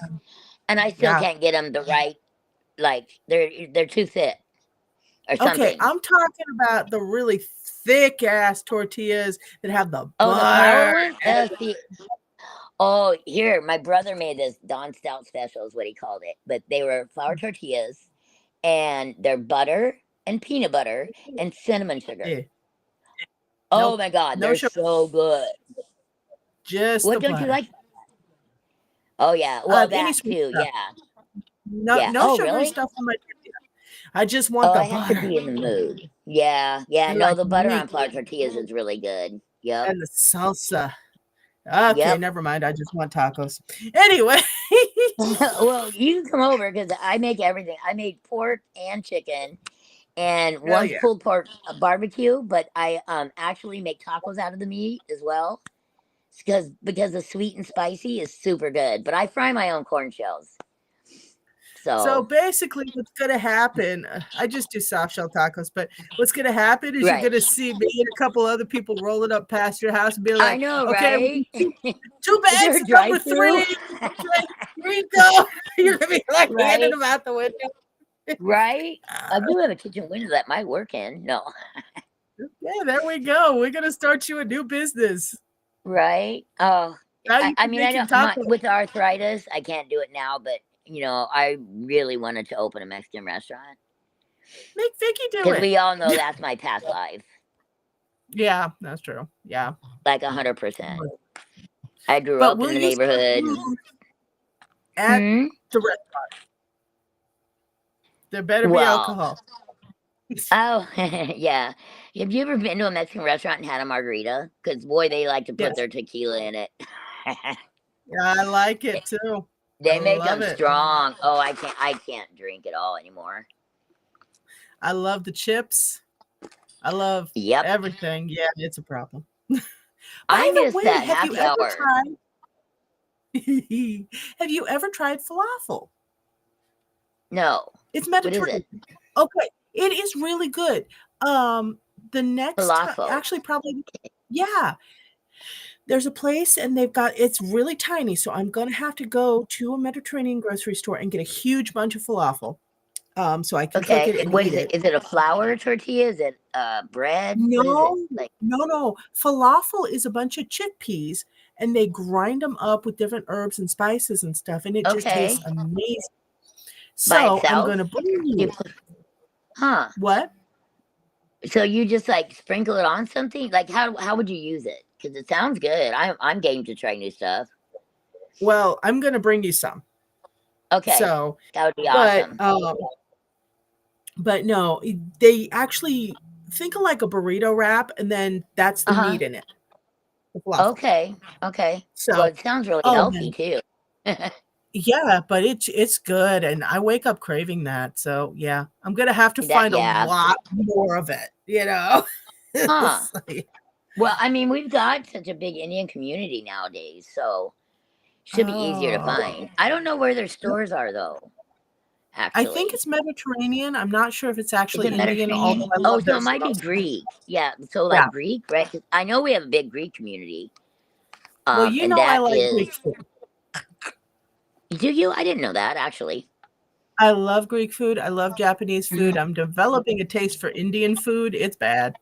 and I still can't get them the right. Like they're too thick or something. Okay, I'm talking about the really thick ass tortillas that have the butter. The flour ones. Oh, here, my brother made this Don Stout special is what he called it. But they were flour tortillas and they're butter and peanut butter and cinnamon sugar. Yeah. Oh my God, they're so good. Just what don't you like? Oh yeah, well that too, stuff. No sugary really? Stuff on my tortilla. I just want the butter. I have to be in the mood. Yeah. No, the butter on flour tortillas is really good. Yeah, and the salsa. Okay, never mind. I just want tacos. Anyway. Well, you can come over because I make everything. I made pork and chicken and one pulled pork barbecue, but I actually make tacos out of the meat as well because the sweet and spicy is super good. But I fry my own corn shells. So basically what's going to happen, I just do soft shell tacos, but what's going to happen is you're going to see me and a couple other people rolling up past your house and be like, I know, okay, right? Two bags, number 3. Here you go. You're going to be like handing them out the window. Right? I do have a kitchen window that might work in. No. Yeah, there we go. We're going to start you a new business. Right? Oh, I mean, I don't, with arthritis, I can't do it now, but I really wanted to open a Mexican restaurant. Make Vicky do it. Because we all know that's my past life. Yeah, that's true. Yeah. Like 100%. I grew up in the neighborhood. At the restaurant. There better be alcohol. Oh, yeah. Have you ever been to a Mexican restaurant and had a margarita? Because, boy, they like to put their tequila in it. Yeah, I like it, too. They make them strong. Oh, I can't drink it all anymore. I love the chips. I love everything. Yeah, it's a problem. I miss that happy hour. Have you ever tried falafel? No. It's Mediterranean. What is it? Okay, it is really good. The next falafel. Actually, probably, yeah. There's a place and it's really tiny. So I'm going to have to go to a Mediterranean grocery store and get a huge bunch of falafel. So I can cook it and eat it. Is it a flour tortilla? Is it bread? No, no. Falafel is a bunch of chickpeas and they grind them up with different herbs and spices and stuff. And it just tastes amazing. So I'm going to bring you. Huh. What? So you just sprinkle it on something? Like how would you use it? Because it sounds good. I'm game to try new stuff. Well, I'm going to bring you some. Okay. So that would be awesome. But no, they actually think of like a burrito wrap, and then that's the meat in it. Okay. So it sounds really healthy too. Yeah, but it's good, and I wake up craving that. So yeah, I'm gonna have to find a lot more of it. Huh. Well, I mean, we've got such a big Indian community nowadays, so should be easier to find. I don't know where their stores are, though. Actually, I think it's Mediterranean. I'm not sure if it's actually Indian. So it might be Greek. Yeah, so Greek, right? 'Cause I know we have a big Greek community. Well, I like Greek food. Do you? I didn't know that, actually. I love Greek food. I love Japanese food. I'm developing a taste for Indian food. It's bad.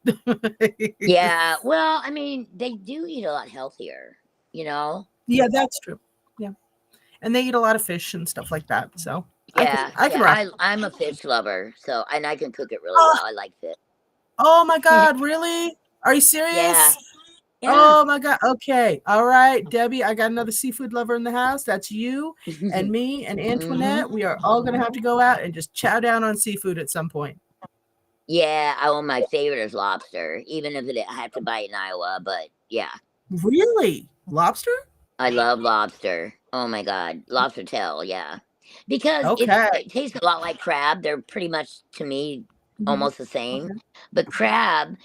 Yeah. Well, I mean, they do eat a lot healthier, you know? Yeah, that's true. Yeah. And they eat a lot of fish and stuff like that. So Yeah. I can rock. I'm a fish lover, so and I can cook it really well. I like fish. Oh my God, really? Are you serious? Yeah. Oh my God. Okay. All right, Debbie, I got another seafood lover in the house. That's you and me and Antoinette. We are all going to have to go out and just chow down on seafood at some point. Yeah. My favorite is lobster, even if I have to buy it in Iowa. But yeah. Really? Lobster? I love lobster. Oh my God. Lobster tail. Yeah. Because it tastes a lot like crab. They're pretty much, to me, almost the same. Okay. But crab,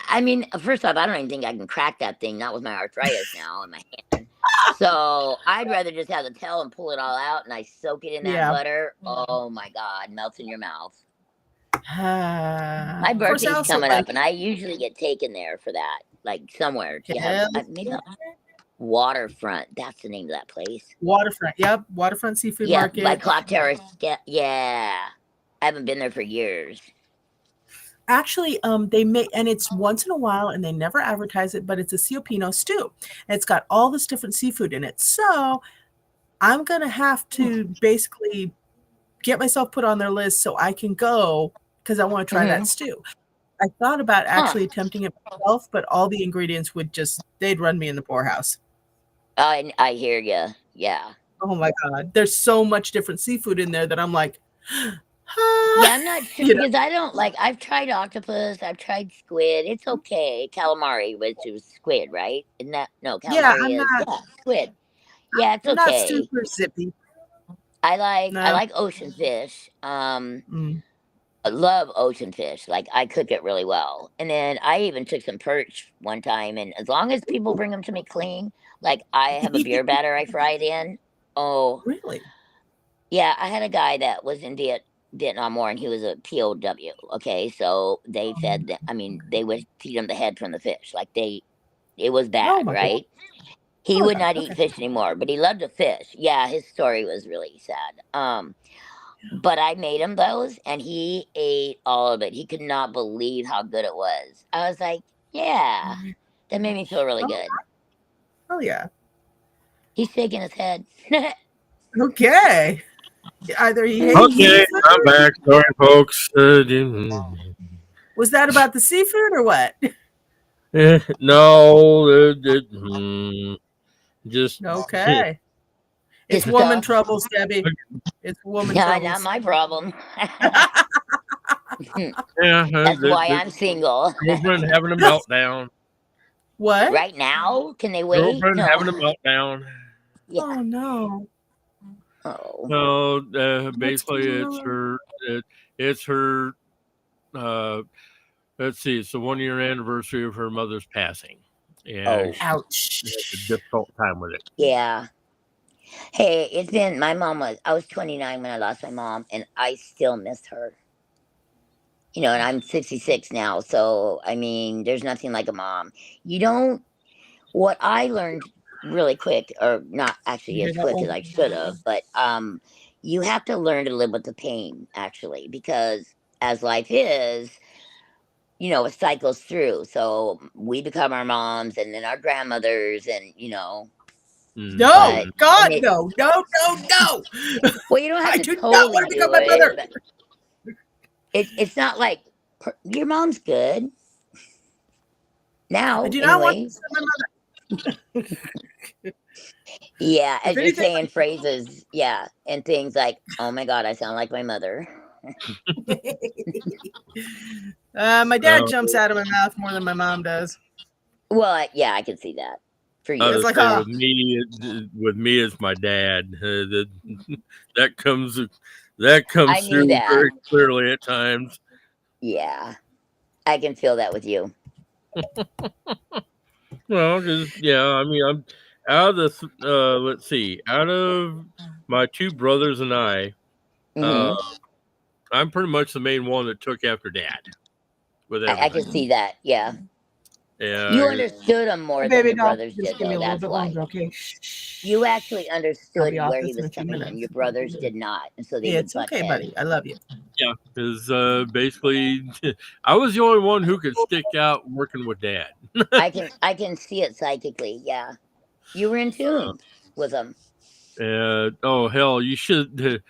I mean, first off, I don't even think I can crack that thing, not with my arthritis now in my hand. So I'd rather just have the tail and pull it all out, and I soak it in that butter. Oh my God, melts in your mouth. My birthday's coming up, and I usually get taken there for that, like somewhere. Yeah, maybe Waterfront. That's the name of that place. Waterfront. Yep, Waterfront Seafood Market. By Clock Terrace. Yeah, I haven't been there for years. Actually, they make, and it's once in a while, and they never advertise it, but it's a Ciopino stew. And it's got all this different seafood in it. So I'm going to have to basically get myself put on their list so I can go because I want to try that stew. I thought about actually attempting it myself, but all the ingredients they'd run me in the poorhouse. I hear you. Yeah. Oh my God. There's so much different seafood in there that I'm like, yeah, I'm not sure because I don't I've tried octopus, I've tried squid. It's okay. Calamari, which is squid, right? Isn't that calamari squid. Yeah, it's okay. Not super zippy. I like ocean fish. I love ocean fish. Like I cook it really well. And then I even took some perch one time, and as long as people bring them to me clean, like I have a beer batter I fried in. Oh, really? Yeah, I had a guy that was in Vietnam War, and he was a POW. Okay, so they fed they would feed him the head from the fish. Like it was bad, right? God. He would not eat fish anymore, but he loved to fish. Yeah, his story was really sad. But I made him those, and he ate all of it. He could not believe how good it was. I was like, yeah, that made me feel really good. Oh yeah. He's shaking his head. Okay. Either he hates okay, I'm back. Sorry, folks. Was that about the seafood or what? No. Just okay. It's woman troubles, Debbie. It's woman troubles. Not my problem. That's why I'm single. Girlfriend having a meltdown. What? Right now? Can they wait? Girlfriend having a meltdown. Yeah. Oh no. Oh. No, basically it's her let's see, it's the 1 year anniversary of her mother's passing. And ouch. She had a difficult time with it. Yeah. Hey, I was 29 when I lost my mom, and I still miss her. And I'm 66 now, so there's nothing like a mom. What I learned really quick, or not actually as quick as I should have, but you have to learn to live with the pain, actually, because as life is, it cycles through. So we become our moms, and then our grandmothers, and No, God, no. Well, you don't have to totally want to become my mother. It's not like your mom's good now. I do not want to become my mother. Yeah, as you're saying phrases, and things like, "Oh my God, I sound like my mother." My dad jumps out of my mouth more than my mom does. Well, yeah, I can see that. For you, it's like with me, it's my dad. That comes through very clearly at times. Yeah, I can feel that with you. Well, because I'm out of the out of my two brothers and I, I'm pretty much the main one that took after Dad. With I can see that. Yeah. Yeah. You understood them more than your brothers did, though. That's why. Okay. You actually understood off where he this in was a few coming from. minutes. Your brothers did not, and so they It's okay, buddy. I love you. Yeah, because basically, I was the only one who could stick out working with Dad. I can see it psychically. Yeah, you were in tune with them. Oh hell, you should.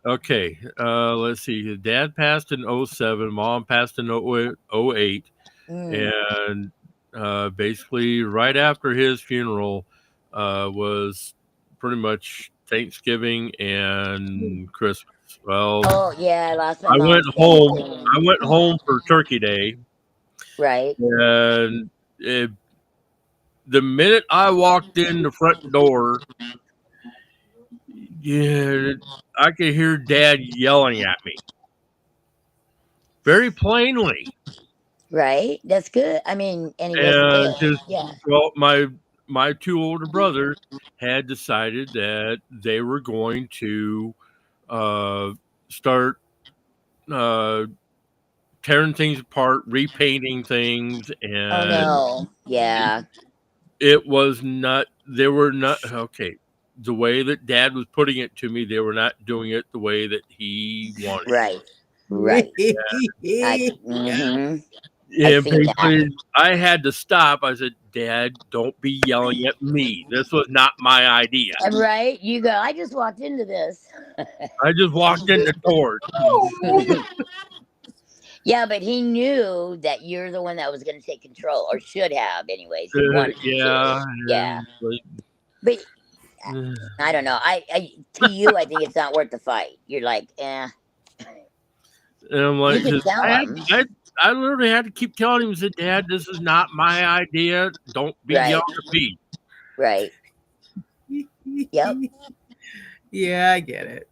Okay, let's see. Dad passed in 07, Mom passed in 08, and basically right after his funeral was pretty much Thanksgiving and Christmas. Well, oh yeah, I lost my I mom. went home. I went home for Turkey Day, Right. and the minute I walked in the front door, yeah, I could hear Dad yelling at me very plainly. Right. That's good. I mean, and he wasn't there. Yeah. Well, my two older brothers had decided that they were going to start tearing things apart, repainting things, and Oh no. Yeah. it was not. They were not okay. The way that Dad was putting it to me, they were not doing it the way that he wanted. Right. Right. Yeah, basically, I had to stop. I said, Dad, don't be yelling at me. This was not my idea. Right? You go, I just walked into this. I just walked in the door. Yeah, but he knew that you're the one that was going to take control, or should have, anyways. Yeah. But I don't know. To you, I think it's not worth the fight. You're like, eh. And I'm like, you can tell him. I literally had to keep telling him, said, Dad, this is not my idea. Don't be yelling at me. Right. Yep. Yeah, I get it.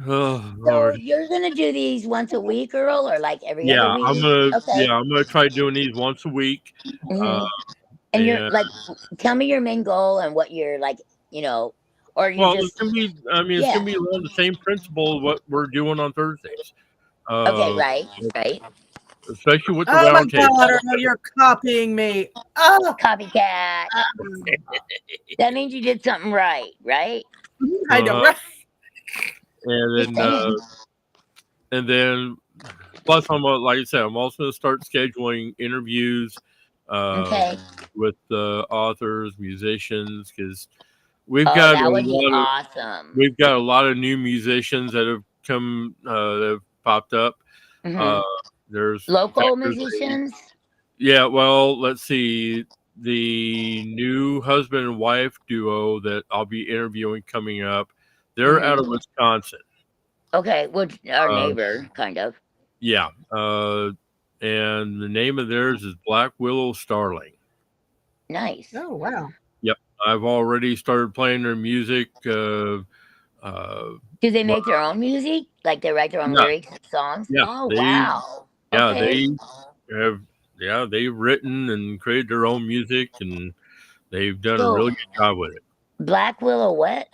Oh, so Lord. You're gonna do these once a week, Earl, or like every other week? I'm gonna try doing these once a week. And you're like, tell me your main goal and what you're like, or you just. It's gonna be. It's gonna be along the same principle of what we're doing on Thursdays. Okay, right. Especially with the roundtable. Oh my God, you're copying me. Oh, copycat. That means you did something right? I know, right? And then, plus, like I said, I'm also going to start scheduling interviews with authors, musicians, because we've got awesome. We've got a lot of new musicians that have come, that have popped up. There's local musicians. Yeah, well, let's see. The new husband and wife duo that I'll be interviewing coming up, they're out of Wisconsin. Okay, which our neighbor, kind of. Yeah, and the name of theirs is Black Willow Starling. Nice. Oh, wow. Yep, I've already started playing their music. Do they make their own music? Like they write their own lyrics and songs? Yeah. Oh, wow. Yeah, okay. they've written and created their own music, and they've done a really good job with it. Black Willow what?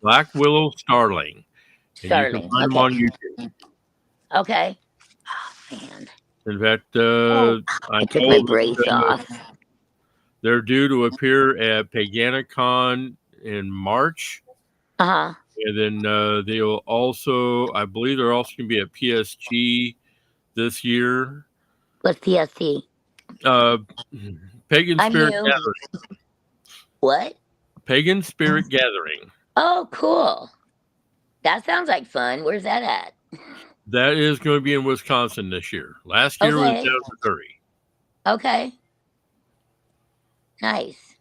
Black Willow Starling. Starling. You can find them on YouTube. Okay. Oh, man. In fact, I took my brace off. They're due to appear at Paganicon in March. And then they'll also, I believe they're also going to be at PSG this year. What's PSG? Pagan Spirit Gathering. What? Pagan Spirit Gathering. Oh, cool. That sounds like fun. Where's that at? That is going to be in Wisconsin this year. Last year was down in Missouri. Okay. Nice.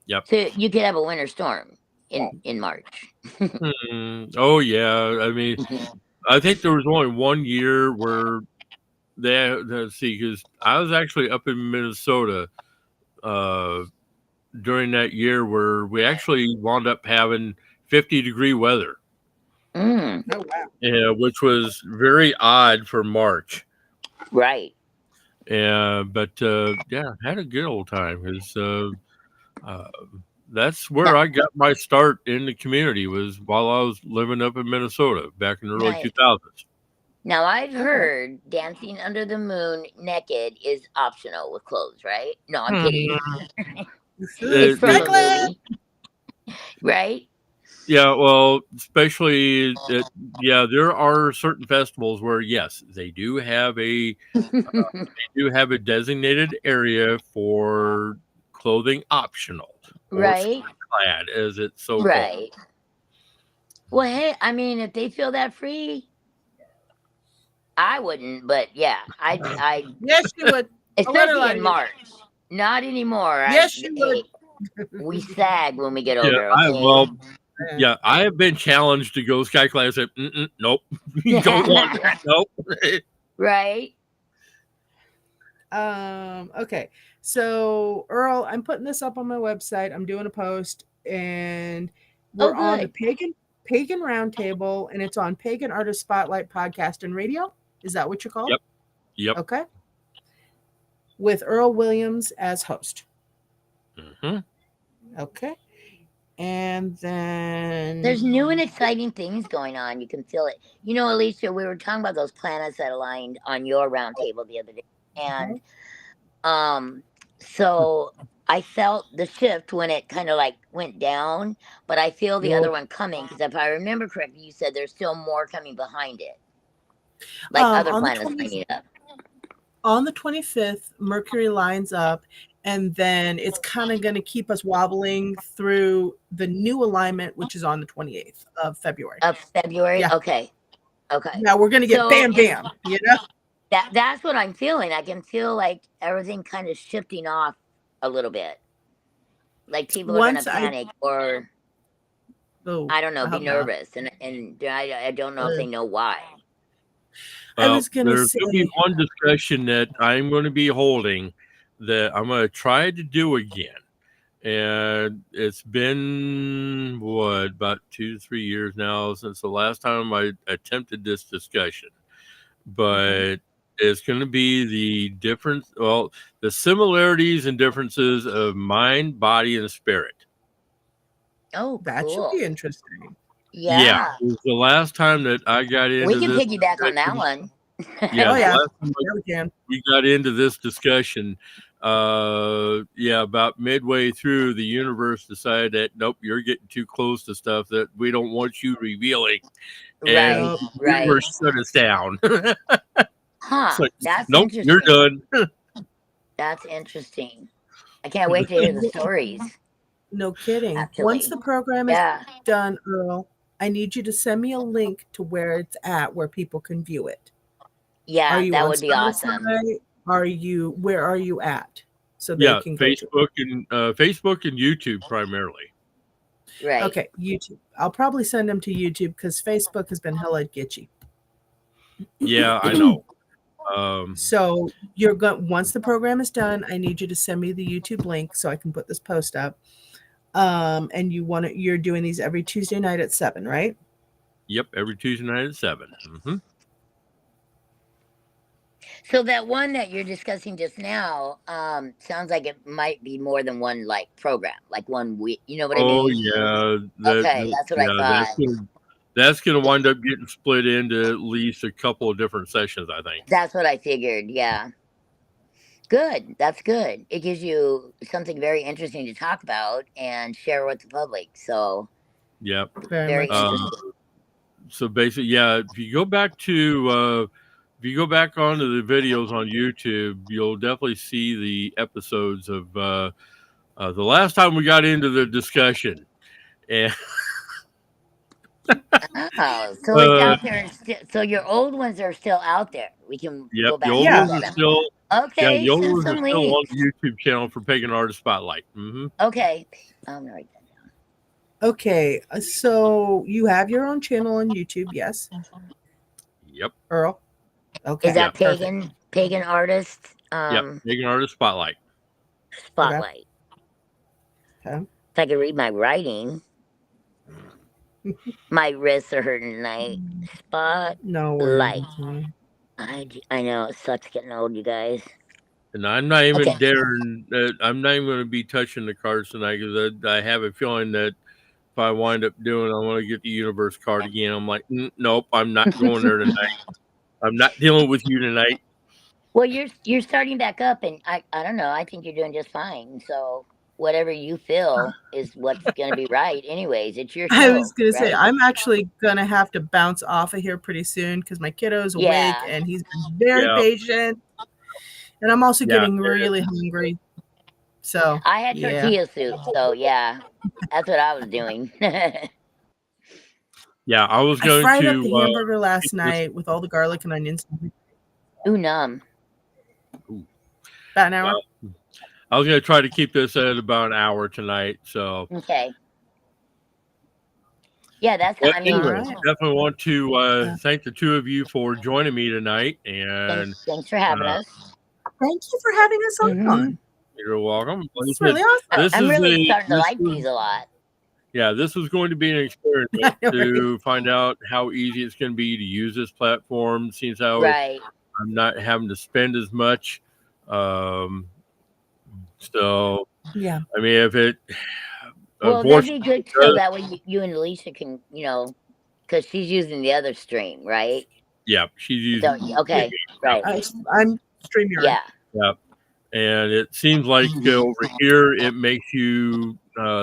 Yep. So you could have a winter storm in March. Oh, yeah. I mean, I think there was only 1 year where let's see, because I was actually up in Minnesota during that year where we actually wound up having 50-degree weather. Oh, wow. Yeah, which was very odd for March. Right. But had a good old time. That's where I got my start in the community, was while I was living up in Minnesota back in the early 2000s. Now, I've heard dancing under the moon naked is optional with clothes, right? No, I'm kidding. It's from a movie, right? Yeah, well, especially there are certain festivals where yes, they do have a designated area for clothing optional or Right? clad, as it's so called. Right. Well, hey, I mean, if they feel that free, I wouldn't, but yeah, I Yes, you would. especially in March. Not anymore. Yes, you would. We sag when we get Yeah, older. Okay? I have been challenged to go sky class. I said, nope, you don't want that. Nope. Right. Okay. So Earl, I'm putting this up on my website. I'm doing a post, and we're on the Pagan Roundtable, and it's on Pagan Artist Spotlight Podcast and Radio. Is that what you're called? Yep. Okay. With Earl Williams as host. Okay. And then there's new and exciting things going on. You can feel it. You know, Alicia, we were talking about those planets that aligned on your roundtable the other day. And so I felt the shift when it kind of like went down, but I feel the other one coming, because if I remember correctly, you said there's still more coming behind it. Like other planets lining up. On the 25th, Mercury lines up, and then it's kind of going to keep us wobbling through the new alignment, which is on the 28th of February. Yeah. Okay. Now we're going to get bam, you know? That's what I'm feeling. I can feel like everything kind of shifting off a little bit. Like people are going to panic or, I don't know, be nervous. And I don't know if they know why. There's going to be one discussion that I'm going to be holding that I'm going to try to do again. And it's been, about 2 to 3 years now since the last time I attempted this discussion. But it's going to be the similarities and differences of mind, body, and spirit. Oh, that should be interesting. Yeah. It was the last time that I got into this. We can piggyback on that one. We got into this discussion. About midway through, the universe decided that nope, you're getting too close to stuff that we don't want you revealing. And the universe shut us down. Like, that's nope, interesting. You're done. That's interesting. I can't wait to hear the stories. No kidding. Actually. Once the program is done, Earl, I need you to send me a link to where it's at, where people can view it. Yeah, that would be awesome. Where are you at? So they can Facebook and YouTube primarily. Right. Okay, YouTube. I'll probably send them to YouTube because Facebook has been hella glitchy. Yeah, I know. So you're going once the program is done, I need you to send me the YouTube link so I can put this post up. And you're doing these every Tuesday night at 7, right? Yep, every Tuesday night at 7. So that one that you're discussing just now, sounds like it might be more than one program, like 1 week. You know what I mean? Oh yeah. That's what I thought. That's going to wind up getting split into at least a couple of different sessions, I think. That's what I figured. Yeah. Good. That's good. It gives you something very interesting to talk about and share with the public. So. Yep. Very interesting. So basically, if you go back to onto the videos on YouTube, you'll definitely see the episodes of the last time we got into the discussion. And so it's out there. So your old ones are still out there. We can go back. The old ones are still. Okay. The old ones are still on the YouTube channel for Pagan Artist Spotlight. Okay. I'm gonna write that down. Okay, so you have your own channel on YouTube, yes? Yep. Earl. Okay. Is that Pagan Artist? Pagan Artist Spotlight. Spotlight. Okay. If I could read my writing. My wrists are hurting tonight. Spotlight. I know it sucks getting old, you guys. And I'm not even daring. I'm not even going to be touching the cards tonight because I have a feeling that if I wind up doing, I want to get the universe card again. I'm like, nope, I'm not going there tonight. I'm not dealing with you tonight. Well, you're starting back up, and I don't know. I think you're doing just fine. So whatever you feel is what's going to be right. Anyways, it's your show. I was going right? to say, I'm actually going to have to bounce off of here pretty soon because my kiddo's awake and he's been very patient. And I'm also getting really hungry. So I had tortilla soup. So that's what I was doing. Yeah, I was going fried to up the hamburger last night with all the garlic and onions. Ooh, numb. About an hour. Well, I was going to try to keep this at about an hour tonight. So okay. Yeah, that's. Well, I mean, anyway, definitely want to thank the two of you for joining me tonight, and thanks for having us. Thank you for having us on. You're welcome. It's really awesome. I'm really starting to like these a lot. Yeah, this was going to be an experiment to find out how easy it's going to be to use this platform. Seems how I'm not having to spend as much. So, yeah. I mean, if it. Well, that'd be good so that way you and Alicia can, because she's using the other stream, right? Yeah, she's using. So, okay, right. I'm StreamYard. Yeah. Yeah. And it seems like over here it makes you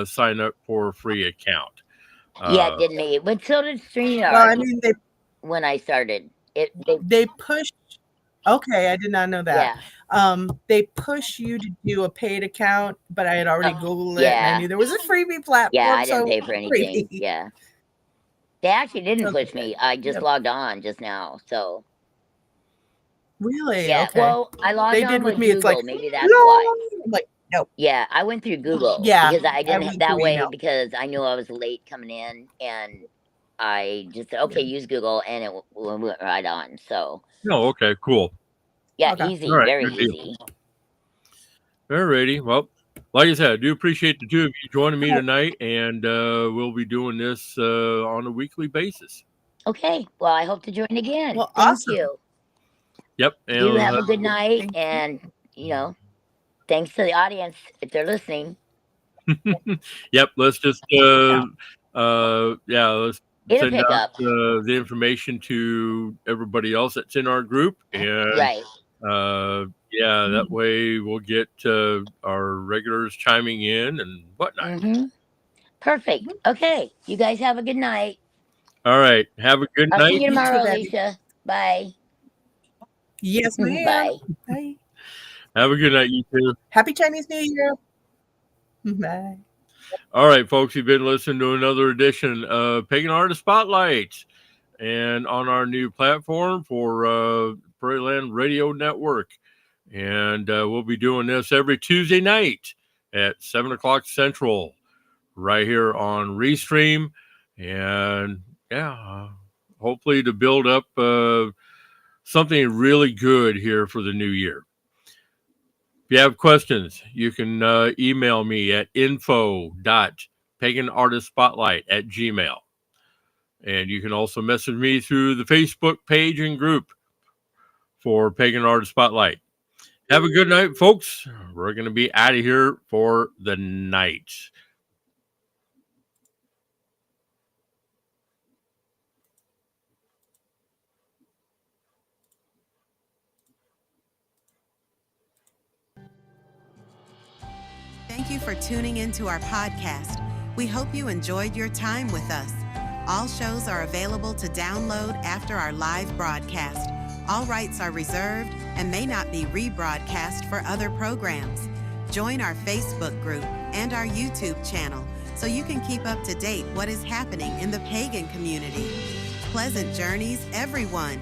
sign up for a free account. It did me. But so did StreamYard. Well, I mean, when I started, they pushed. Okay, I did not know that. Yeah. They push you to do a paid account, but I had already Googled it and I knew there was a freebie platform. Yeah, I didn't pay for anything. Yeah. They actually didn't push me. I just logged on just now. So really? Yeah. Okay. Well, I logged on with Google. It's like, maybe that's why. I'm like, no. Yeah, I went through Google. Yeah. Because I didn't that way because I knew I was late coming in and I just said, okay, use Google, and it went right on. So. Oh, okay, cool. Yeah, easy, very easy. Alrighty. Well, like I said, I do appreciate the two of you joining me tonight, and we'll be doing this on a weekly basis. Okay. Well, I hope to join again. Well, Thank you. Yep. And you have a good night, and thanks to the audience if they're listening. Yep. Let's just let's It'll send out the information to everybody else that's in our group, and that way we'll get our regulars chiming in and whatnot. Perfect. Okay, you guys have a good night. All right, have a good night. I'll see you tomorrow, Alicia. Bye. Yes, ma'am. Bye. Bye. Have a good night, you too. Happy Chinese New Year. Bye. All right, folks, you've been listening to another edition of Pagan Artist Spotlight, and on our new platform for Prairie Land Radio Network. And we'll be doing this every Tuesday night at 7 o'clock Central, right here on ReStream. And hopefully to build up something really good here for the new year. If you have questions, you can email me at info.paganartistspotlight@gmail.com. And you can also message me through the Facebook page and group for Pagan Artist Spotlight. Have a good night, folks. We're going to be out of here for the night. Thank you for tuning into our podcast. We hope you enjoyed your time with us. All shows are available to download after our live broadcast. All rights are reserved and may not be rebroadcast for other programs. Join our Facebook group and our YouTube channel so you can keep up to date what is happening in the pagan community. Pleasant journeys, everyone.